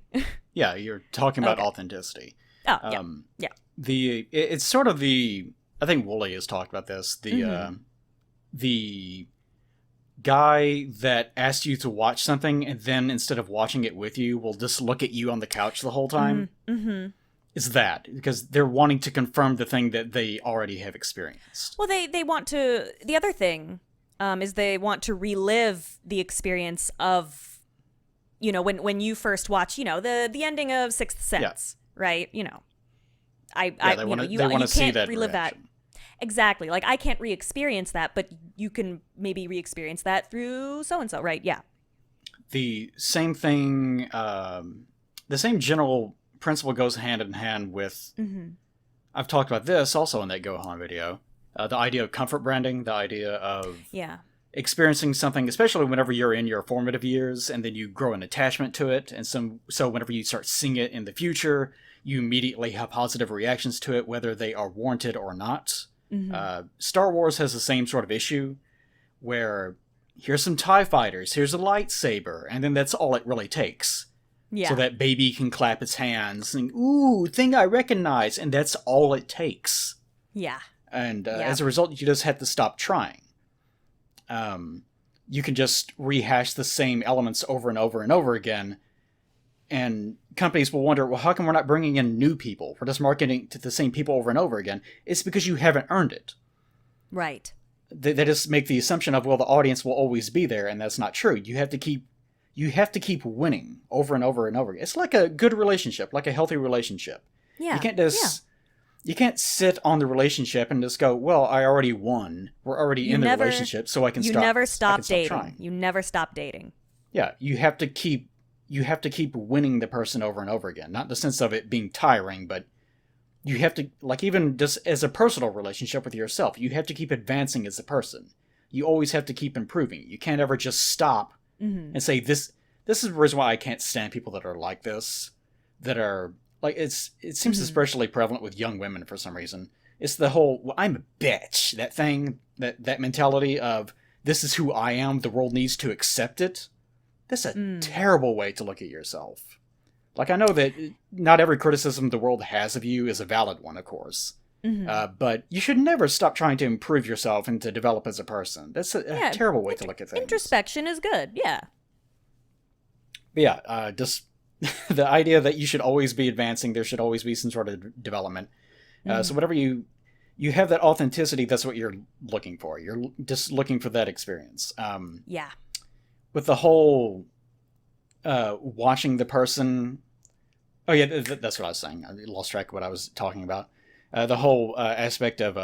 Yeah, you're talking about authenticity. Oh, yeah. It's sort of the, I think Wooly has talked about this, the guy that asked you to watch something and then instead of watching it with you will just look at you on the couch the whole time. Is that because they're wanting to confirm the thing that they already have experienced. Well, they want to, the other thing is they want to relive the experience of, when you first watch, the ending of Sixth Sense, right? They want to see that relive reaction. That. Exactly. Like I can't re-experience that, but you can maybe re-experience that through so-and-so, right? Yeah. The same thing, the same general principle goes hand in hand with, I've talked about this also in that Gohan video, the idea of comfort branding, the idea of experiencing something, especially whenever you're in your formative years and then you grow an attachment to it. And so whenever you start seeing it in the future, you immediately have positive reactions to it, whether they are warranted or not. Star Wars has the same sort of issue where here's some TIE fighters, here's a lightsaber, and then that's all it really takes. So that baby can clap its hands and, ooh, thing I recognize, and that's all it takes. And as a result, you just have to stop trying. You can just rehash the same elements over and over and over again, and companies will wonder, well, how come we're not bringing in new people? We're just marketing to the same people over and over again. It's because you haven't earned it. Right. They just make the assumption of, well, the audience will always be there, and that's not true. You have to keep winning over and over and over again. It's like a good relationship, like a healthy relationship. Yeah. You can't just you can't sit on the relationship and just go, well, I already won. We're already in the relationship, so I can stop. You never stop dating. Trying. You never stop dating. Yeah, you have to keep winning the person over and over again. Not in the sense of it being tiring, but you have to, like, even just as a personal relationship with yourself, you have to keep advancing as a person. You always have to keep improving. You can't ever just stop Mm-hmm. and say, this is the reason why I can't stand people that are like this, that are, like, it seems Mm-hmm. especially prevalent with young women for some reason. It's the whole, well, I'm a bitch, that thing, that mentality of, this is who I am, the world needs to accept it. That's a terrible way to look at yourself. Like, I know that not every criticism the world has of you is a valid one, of course. Mm-hmm. But you should never stop trying to improve yourself and to develop as a person. That's a terrible way to look at things. Introspection is good. Yeah. But yeah, just the idea that you should always be advancing, there should always be some sort of development. So whatever you have that authenticity, that's what you're looking for. You're just looking for that experience. Yeah. With the whole watching the person... Oh yeah, that's what I was saying. I lost track of what I was talking about. The whole aspect of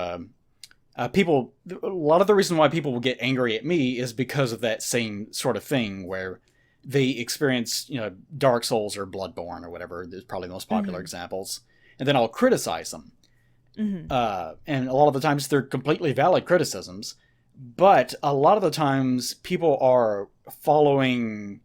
people... A lot of the reason why people will get angry at me is because of that same sort of thing where they experience, Dark Souls or Bloodborne or whatever. There's probably the most popular examples. And then I'll criticize them. Mm-hmm. And a lot of the times they're completely valid criticisms. But a lot of the times people are following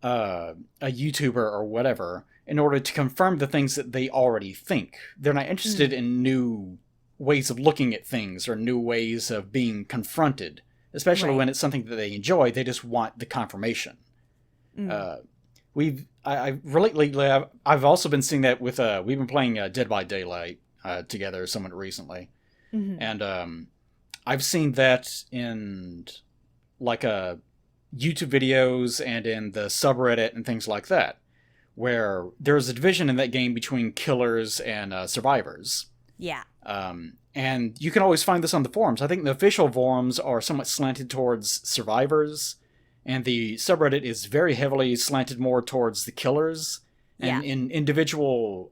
a YouTuber or whatever in order to confirm the things that they already think. They're not interested in new ways of looking at things or new ways of being confronted, especially when it's something that they enjoy. They just want the confirmation. I've also been seeing that with we've been playing Dead by Daylight together somewhat recently, and I've seen that in like YouTube videos and in the subreddit and things like that, where there's a division in that game between killers and survivors. Yeah. And you can always find this on the forums. I think the official forums are somewhat slanted towards survivors, and the subreddit is very heavily slanted more towards the killers. And in individual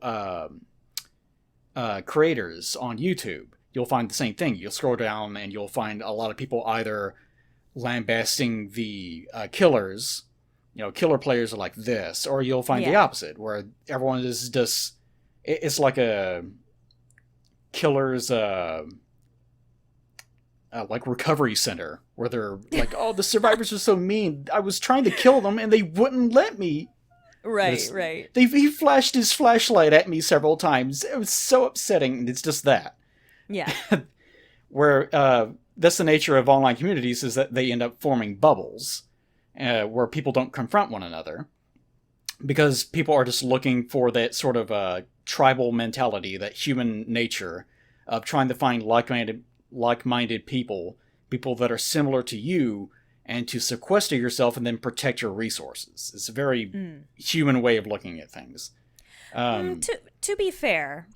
creators on YouTube, you'll find the same thing. You'll scroll down and you'll find a lot of people either lambasting the killers, killer players are like this, or you'll find the opposite, where everyone is just, it's like a killer's like recovery center, where they're like, oh, the survivors are so mean, I was trying to kill them and they wouldn't let me. Right. He flashed his flashlight at me several times. It was so upsetting, and it's just that. Yeah. Where that's the nature of online communities, is that they end up forming bubbles where people don't confront one another, because people are just looking for that sort of tribal mentality, that human nature of trying to find like-minded people that are similar to you, and to sequester yourself and then protect your resources. It's a very human way of looking at things. To be fair,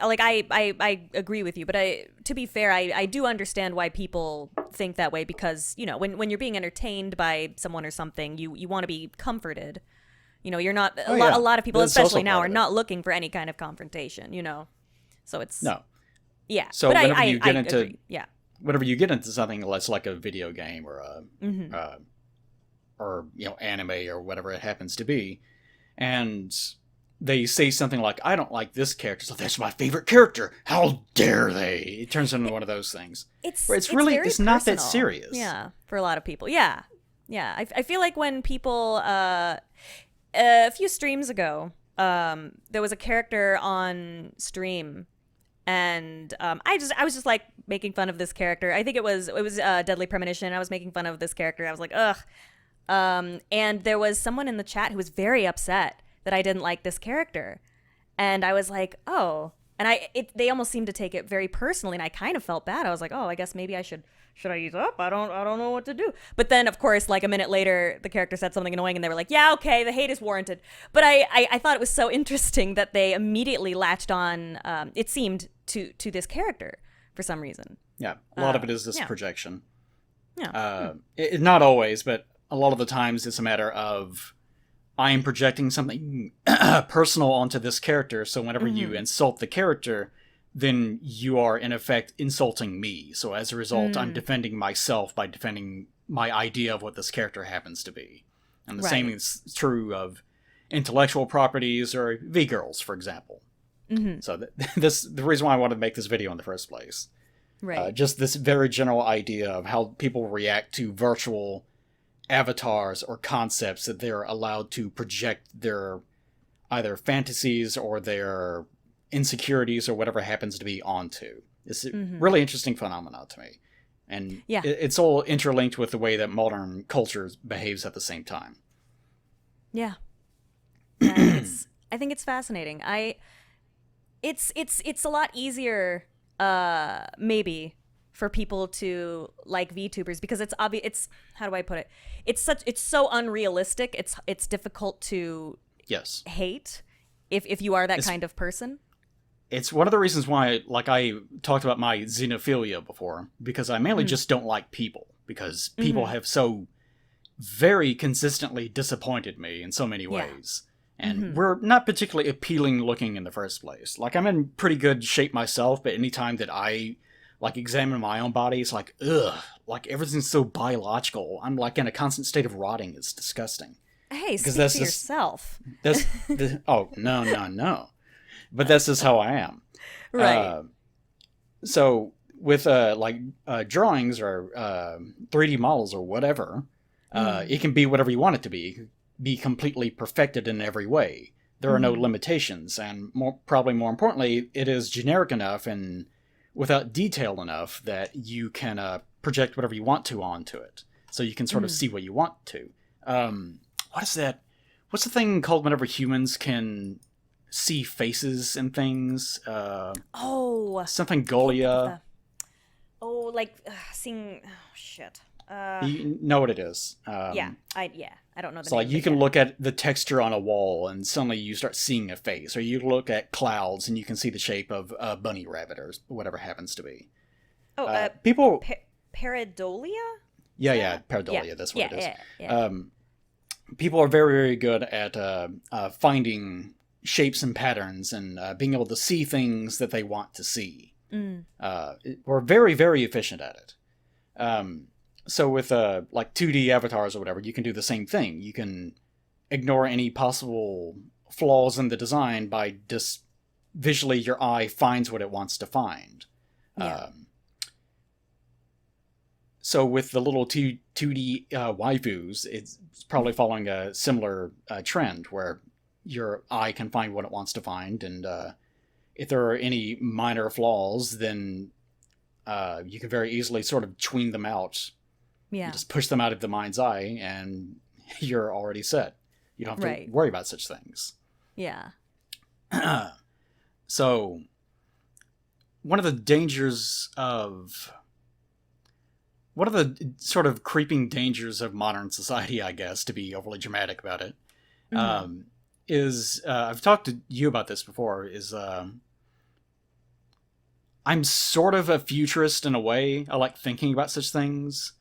like I agree with you, but to be fair, I do understand why people think that way, because when you're being entertained by someone or something, you want to be comforted. You're not a lot of people, especially now, are not looking for any kind of confrontation. So it's no. Yeah. So but whenever I you get into agree. Yeah. Whenever you get into something less like a video game or or anime or whatever it happens to be, and they say something like, I don't like this character, so that's my favorite character, how dare they? It turns into one of those things. It's really, it's not that serious. Yeah, for a lot of people. Yeah. I feel like when people a few streams ago, there was a character on stream, and I was just like making fun of this character. I think it was Deadly Premonition. I was making fun of this character. I was like, ugh. And there was someone in the chat who was very upset that I didn't like this character, and I was like, oh. And they almost seemed to take it very personally, and I kind of felt bad. I was like, oh, I guess maybe I should I ease up? I don't know what to do. But then, of course, like a minute later, the character said something annoying, and they were like, yeah, okay, the hate is warranted. But I thought it was so interesting that they immediately latched on, it seemed, to this character for some reason. Yeah, a lot of it is this projection. Yeah. Not always, but a lot of the times it's a matter of, I am projecting something personal onto this character, so whenever you insult the character, then you are, in effect, insulting me. So as a result, I'm defending myself by defending my idea of what this character happens to be. And the same is true of intellectual properties or V-Girls, for example. So the reason why I wanted to make this video in the first place. Right. Just this very general idea of how people react to virtual avatars or concepts that they're allowed to project their either fantasies or their insecurities or whatever happens to be onto. It's a really interesting phenomenon to me. And Yeah. it's all interlinked with the way that modern culture behaves at the same time. Yeah. I think it's fascinating. It's a lot easier maybe for people to like VTubers because it's obvious. It's, how do I put it? It's so unrealistic. It's difficult to Yes. hate if you are that kind of person. It's one of the reasons why, like I talked about my xenophilia before, because I mainly just don't like people, because people have so very consistently disappointed me in so many ways. And we're not particularly appealing looking in the first place. Like, I'm in pretty good shape myself, but anytime that I, like, examine my own body, it's like, ugh, like, everything's so biological. I'm, like, in a constant state of rotting. It's disgusting. Hey, speak to yourself. Oh, no. But that's just how I am. Right. So, with, drawings or 3D models or whatever, it can be whatever you want it to be completely perfected in every way. There are no limitations, and probably more importantly, it is generic enough and without detail enough that you can project whatever you want to onto it. So you can sort of see what you want to. What is that? What's the thing called whenever humans can see faces and things? Something Golia. Seeing. Oh shit. You know what it is. I don't know the so name. Like you can look at the texture on a wall and suddenly you start seeing a face, or you look at clouds and you can see the shape of a bunny rabbit or whatever happens to be. People. Pareidolia? Yeah, pareidolia. Yeah. That's what it is. Yeah. People are very, very good at finding shapes and patterns and being able to see things that they want to see. We're very, very efficient at it. So with like 2D avatars or whatever, you can do the same thing. You can ignore any possible flaws in the design by just visually your eye finds what it wants to find. Yeah. So with the little 2D waifus, it's probably following a similar trend where your eye can find what it wants to find, and if there are any minor flaws, then you can very easily sort of tween them out. Yeah. Just push them out of the mind's eye, and you're already set. You don't have to worry about such things. Yeah. So, one of the sort of creeping dangers of modern society, I guess, to be overly dramatic about it, is, I've talked to you about this before, is I'm sort of a futurist in a way. I like thinking about such things.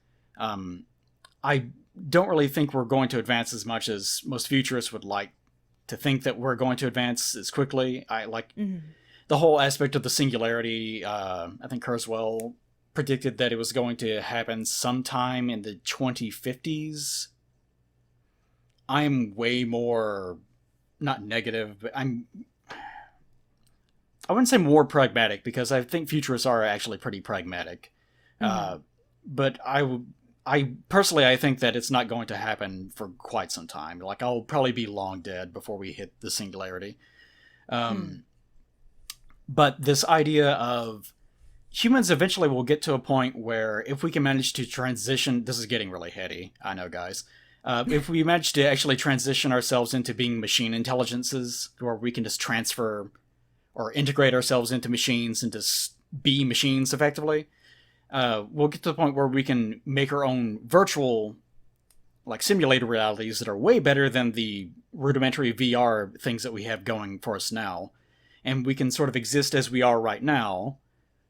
I don't really think we're going to advance as much as most futurists would like to think that we're going to advance as quickly. I like the whole aspect of the singularity. I think Kurzweil predicted that it was going to happen sometime in the 2050s. I'm way more, not negative, but I wouldn't say more pragmatic, because I think futurists are actually pretty pragmatic. But I personally, I think that it's not going to happen for quite some time. Like, I'll probably be long dead before we hit the singularity. But this idea of humans eventually will get to a point where if we can manage to transition, this is getting really heady, I know, guys. If we manage to actually transition ourselves into being machine intelligences, where we can just transfer or integrate ourselves into machines and just be machines effectively, we'll get to the point where we can make our own virtual, like, simulated realities that are way better than the rudimentary VR things that we have going for us now. And we can sort of exist as we are right now,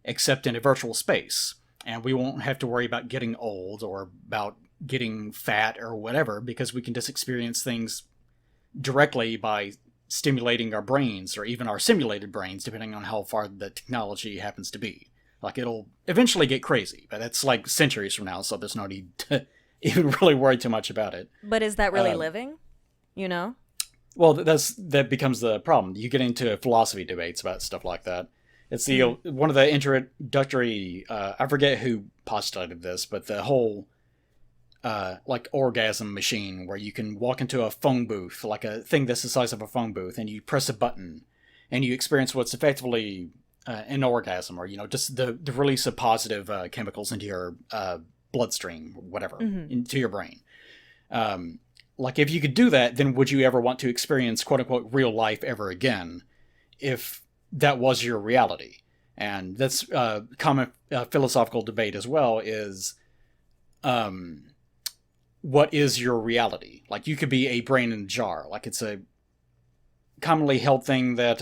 except in a virtual space. And we won't have to worry about getting old or about getting fat or whatever, because we can just experience things directly by stimulating our brains, or even our simulated brains, depending on how far the technology happens to be. Like, it'll eventually get crazy, but that's like centuries from now, so there's no need to even really worry too much about it. But is that really living? You know? Well, that becomes the problem. You get into philosophy debates about stuff like that. It's the one of the introductory. I forget who postulated this, but the whole like orgasm machine where you can walk into a phone booth, like a thing that's the size of a phone booth, and you press a button, and you experience what's effectively an orgasm, or just the release of positive chemicals into your bloodstream, whatever, into your brain. Like, if you could do that, then would you ever want to experience quote-unquote real life ever again if that was your reality? And that's a common philosophical debate as well, is what is your reality? Like, you could be a brain in a jar. Like, it's a commonly held thing that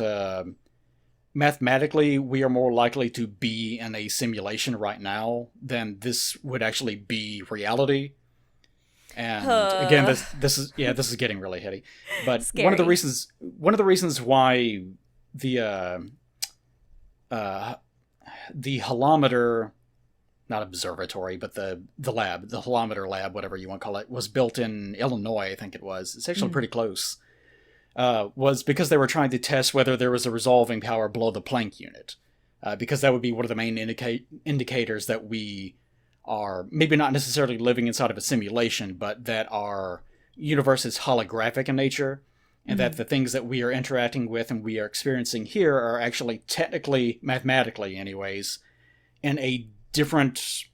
mathematically we are more likely to be in a simulation right now than this would actually be reality. And again, this is getting really heady. But Scary. one of the reasons why the holometer, not observatory, but the lab, the holometer lab, whatever you want to call it, was built in Illinois, I think it was. It's actually pretty close. Was because they were trying to test whether there was a resolving power below the Planck unit. Because that would be one of the main indicators that we are maybe not necessarily living inside of a simulation, but that our universe is holographic in nature, and that the things that we are interacting with and we are experiencing here are actually technically, mathematically anyways, in a different,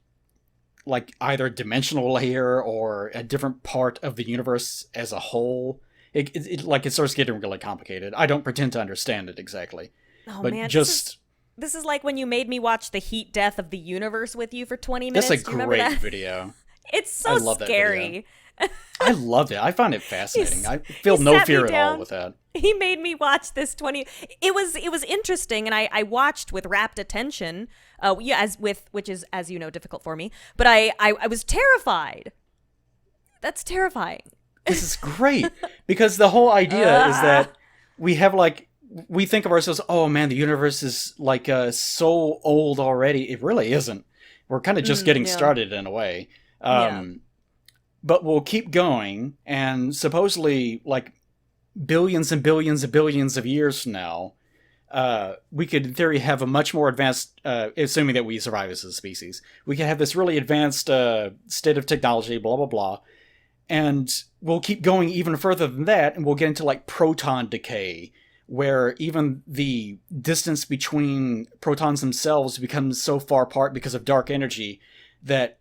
like, either dimensional layer or a different part of the universe as a whole. It starts getting really complicated. I don't pretend to understand it exactly. Oh, but man, just... This is like when you made me watch The Heat Death of the Universe with you for 20 minutes. That's a Do you remember great that? video. It's so I love that scary. I loved it. I find it fascinating. I feel no fear at all with that. He made me watch this 20. It was interesting, and I watched with rapt attention. Which is, as you know, difficult for me. But I was terrified. That's terrifying. This is great because the whole idea is that we have we think of ourselves, oh man, the universe is like so old already. It really isn't. We're kind of just getting started in a way. But we'll keep going, and supposedly, like, billions and billions and billions of years from now, we could, in theory, have a much more advanced, assuming that we survive as a species, we could have this really advanced state of technology, blah, blah, blah, and we'll keep going even further than that, and we'll get into, like, proton decay, where even the distance between protons themselves becomes so far apart because of dark energy that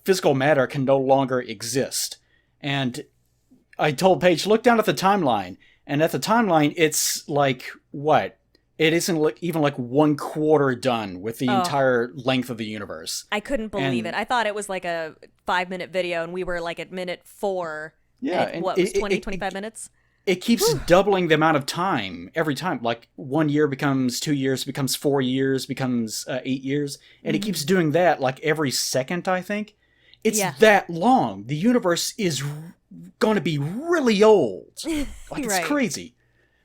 physical matter can no longer exist. And I told Paige, look down at the timeline, and at the timeline, it's like, what? It isn't even like 1/4 done with the entire length of the universe. I couldn't believe it. I thought it was like a 5-minute video, and we were like at minute 4. Yeah. And what was 25 minutes? It keeps doubling the amount of time every time. Like 1 year becomes 2 years, becomes 4 years, becomes 8 years. And it keeps doing that like every second, I think. It's that long. The universe is going to be really old. Like, it's crazy.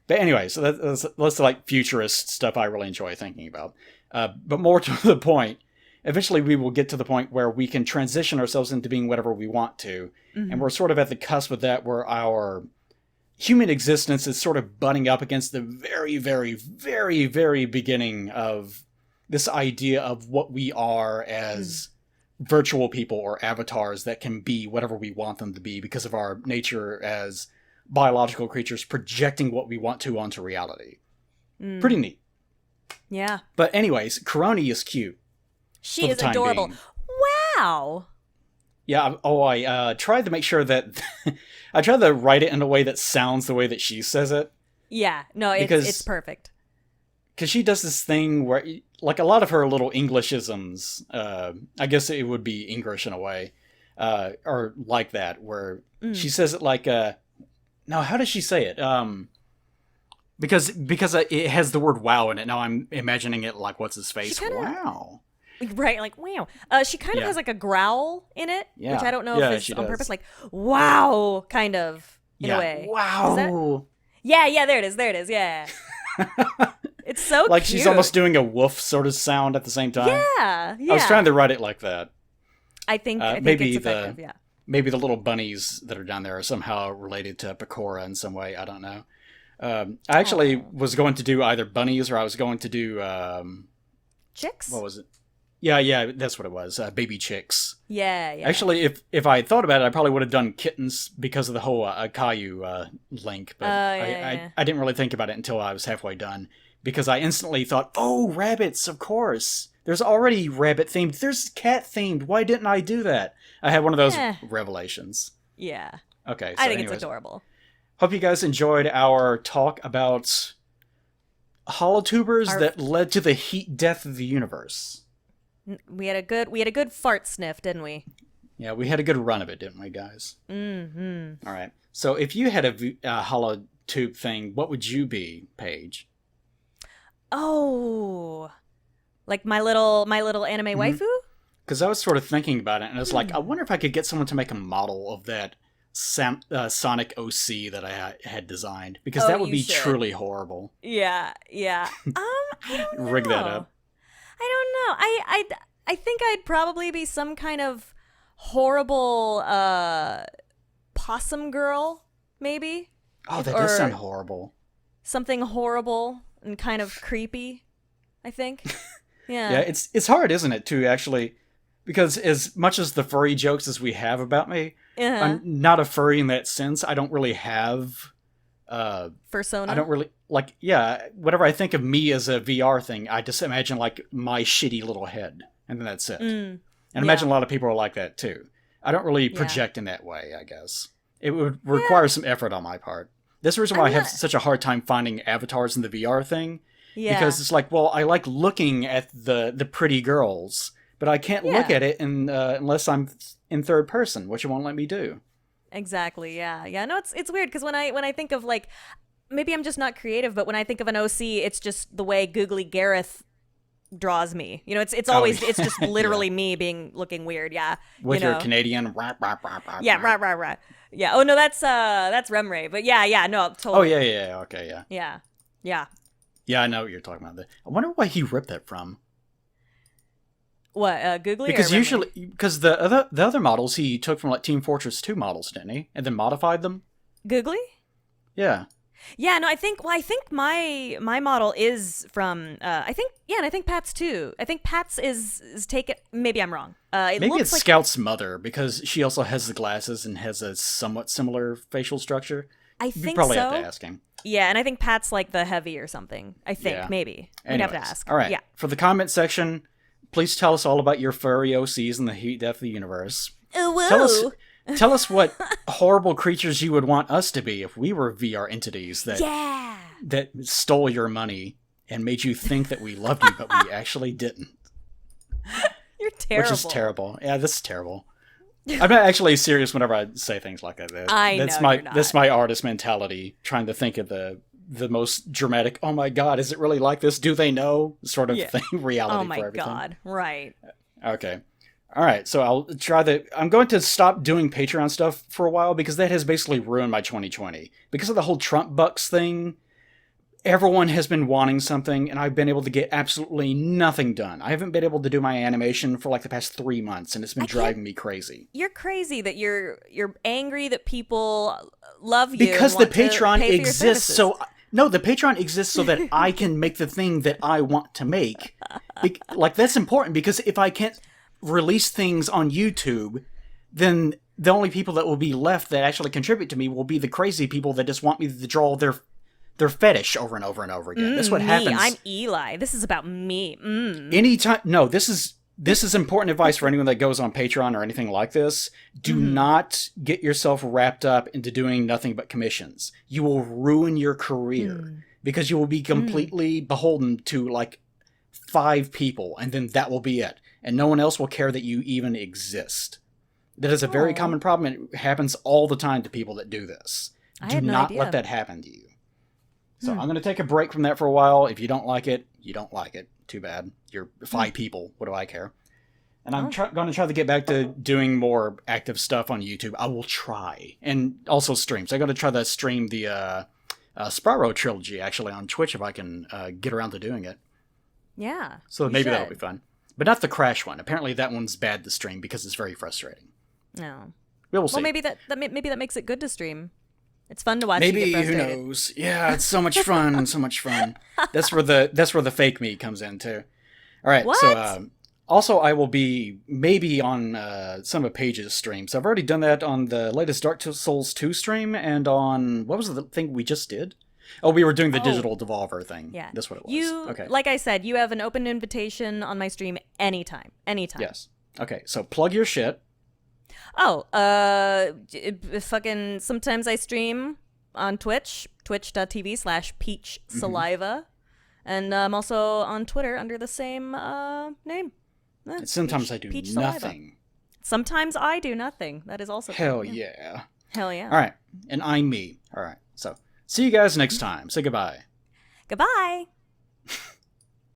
But anyway, so that's like futurist stuff I really enjoy thinking about. But more to the point, eventually we will get to the point where we can transition ourselves into being whatever we want to. And we're sort of at the cusp of that, where our human existence is sort of butting up against the very, very, very, very beginning of this idea of what we are as virtual people or avatars that can be whatever we want them to be because of our nature as biological creatures projecting what we want to onto reality. Pretty neat. Yeah. But anyways, Korone is cute. She is adorable. Being. Wow. Yeah, I tried to make sure that... I tried to write it in a way that sounds the way that she says it. Yeah, no, it's perfect. Because she does this thing where, like, a lot of her little Englishisms, I guess it would be English in a way, or like that, where she says it like... no, how does she say it? Because it has the word wow in it. Now I'm imagining it like, what's his face? Wow. Right, like, wow. She kind of has like a growl in it, which I don't know if it's on purpose. Like, wow, kind of, in a way. Wow. Yeah, there it is, yeah. It's so like cute. She's almost doing a woof sort of sound at the same time. Yeah. I was trying to write it like that. I think maybe it's effective, maybe the little bunnies that are down there are somehow related to Pecora in some way. I don't know. I actually Oh. was going to do either bunnies or I was going to do Chicks? what was it? Yeah, that's what it was. Baby chicks. Yeah, yeah. Actually, if I had thought about it, I probably would have done kittens because of the whole Caillou link. But Yeah. I didn't really think about it until I was halfway done because I instantly thought, oh, rabbits, of course. There's already rabbit themed. There's cat themed. Why didn't I do that? I had one of those Eh. revelations. Yeah. Okay, so I think anyways, it's adorable. hope you guys enjoyed our talk about holotubers Our- that led to the heat death of the universe. We had a good fart sniff, didn't we? Yeah, we had a good run of it, didn't we, guys? Mm-hmm. All right. So if you had a holotube thing, what would you be, Paige? Oh, like my little anime waifu? Because I was sort of thinking about it, and I was like, I wonder if I could get someone to make a model of that Sonic OC that I had designed, because that would you be should. truly horrible. Yeah. I don't know. Rig that up. I don't know. I think I'd probably be some kind of horrible possum girl, maybe. Oh, that Or does sound horrible. something horrible and kind of creepy, I think. Yeah. Yeah, it's hard, isn't it, to actually, because as much as the furry jokes as we have about me, Uh-huh. I'm not a furry in that sense. I don't really have. Persona. I don't really like. Yeah, whenever I think of me as a VR thing, I just imagine like my shitty little head, and then that's it. And I imagine a lot of people are like that too. I don't really project in that way. I guess it would require some effort on my part. That's the reason why I have such a hard time finding avatars in the VR thing. Yeah. Because it's like, well, I like looking at the pretty girls, but I can't look at it unless I'm in third person, which it won't let me do. Exactly. Yeah. Yeah. No, it's weird because when I think of like, maybe I'm just not creative, but when I think of an OC, it's just the way Googly Gareth draws me. You know, it's always it's just literally me looking weird. Yeah. With you your know? Canadian Yeah. Right. Yeah. Oh no, that's Remray. But yeah. No, totally. Oh yeah. Okay, yeah. Yeah. Yeah, I know what you're talking about. I wonder why he ripped that from. What, Googly? Because or Remray? usually, because the other models he took from like Team Fortress 2 models, didn't he? And then modified them. Googly? Yeah. Yeah, no, I think my model is from and I think Pat's too. I think Pat's is taken. Maybe I'm wrong. It Maybe looks it's like Scout's mother because she also has the glasses and has a somewhat similar facial structure. I You think probably so. have to ask him. Yeah, and I think Pat's like the heavy or something. I think Yeah. maybe we'd have to Anyways, ask. All right. Yeah. For the comment section, please tell us all about your furry OCs and the heat death of the universe. Ooh, Tell us what horrible creatures you would want us to be if we were VR entities that stole your money and made you think that we loved you, but we actually didn't. You're terrible. Which is terrible. Yeah, this is terrible. I'm not actually serious whenever I say things like that. That's my artist mentality, trying to think of the most dramatic, oh my god, is it really like this? Do they know? Sort of thing, reality Oh for my everything. god! Right. Okay. All right, so I'll try I'm going to stop doing Patreon stuff for a while because that has basically ruined my 2020. Because of the whole Trump bucks thing, everyone has been wanting something, and I've been able to get absolutely nothing done. I haven't been able to do my animation for like the past 3 months, and it's been driving me crazy. You're crazy that you're angry that people love you Because and the want to Patreon pay for your exists services. so... No, the Patreon exists so that I can make the thing that I want to make. Like, that's important, because if I can't release things on YouTube, then the only people that will be left that actually contribute to me will be the crazy people that just want me to draw their fetish over and over and over again. That's what happens. I'm Eli. This is about me. Anytime, no, this is important advice for anyone that goes on Patreon or anything like this. Do not get yourself wrapped up into doing nothing but commissions. You will ruin your career because you will be completely beholden to like 5 people, and then that will be it. And no one else will care that you even exist. That is a very common problem. It happens all the time to people that do this. Do not let that happen to you. So I'm going to take a break from that for a while. If you don't like it, you don't like it. Too bad. You're 5 people. What do I care? And I'm going to try to get back to doing more active stuff on YouTube. I will try. And also streams. I'm going to try to stream the Sparrow trilogy, actually, on Twitch if I can get around to doing it. Yeah. So maybe that'll be fun. But not the Crash one. Apparently that one's bad to stream because it's very frustrating. No. We'll see. Well, maybe that makes it good to stream. It's fun to watch you Maybe, get who frustrated. knows? Yeah, it's so much fun, so much fun. That's where the fake me comes in too. All right, What? so also I will be maybe on some of Paige's streams. I've already done that on the latest Dark Souls 2 stream and on what was the thing we just did? Oh, we were doing the Oh. digital devolver thing. Yeah. That's what it was. You, Okay. like I said, you have an open invitation on my stream anytime. Anytime. Yes. Okay, so plug your shit. Oh, fucking sometimes I stream on Twitch, twitch.tv/Peach Saliva. And I'm also on Twitter under the same name. Sometimes I do Peach Saliva. nothing. Sometimes I do nothing. That is also Hell fun, yeah. Hell yeah. All right, and I'm me. All right, so see you guys next time. Say goodbye. Goodbye.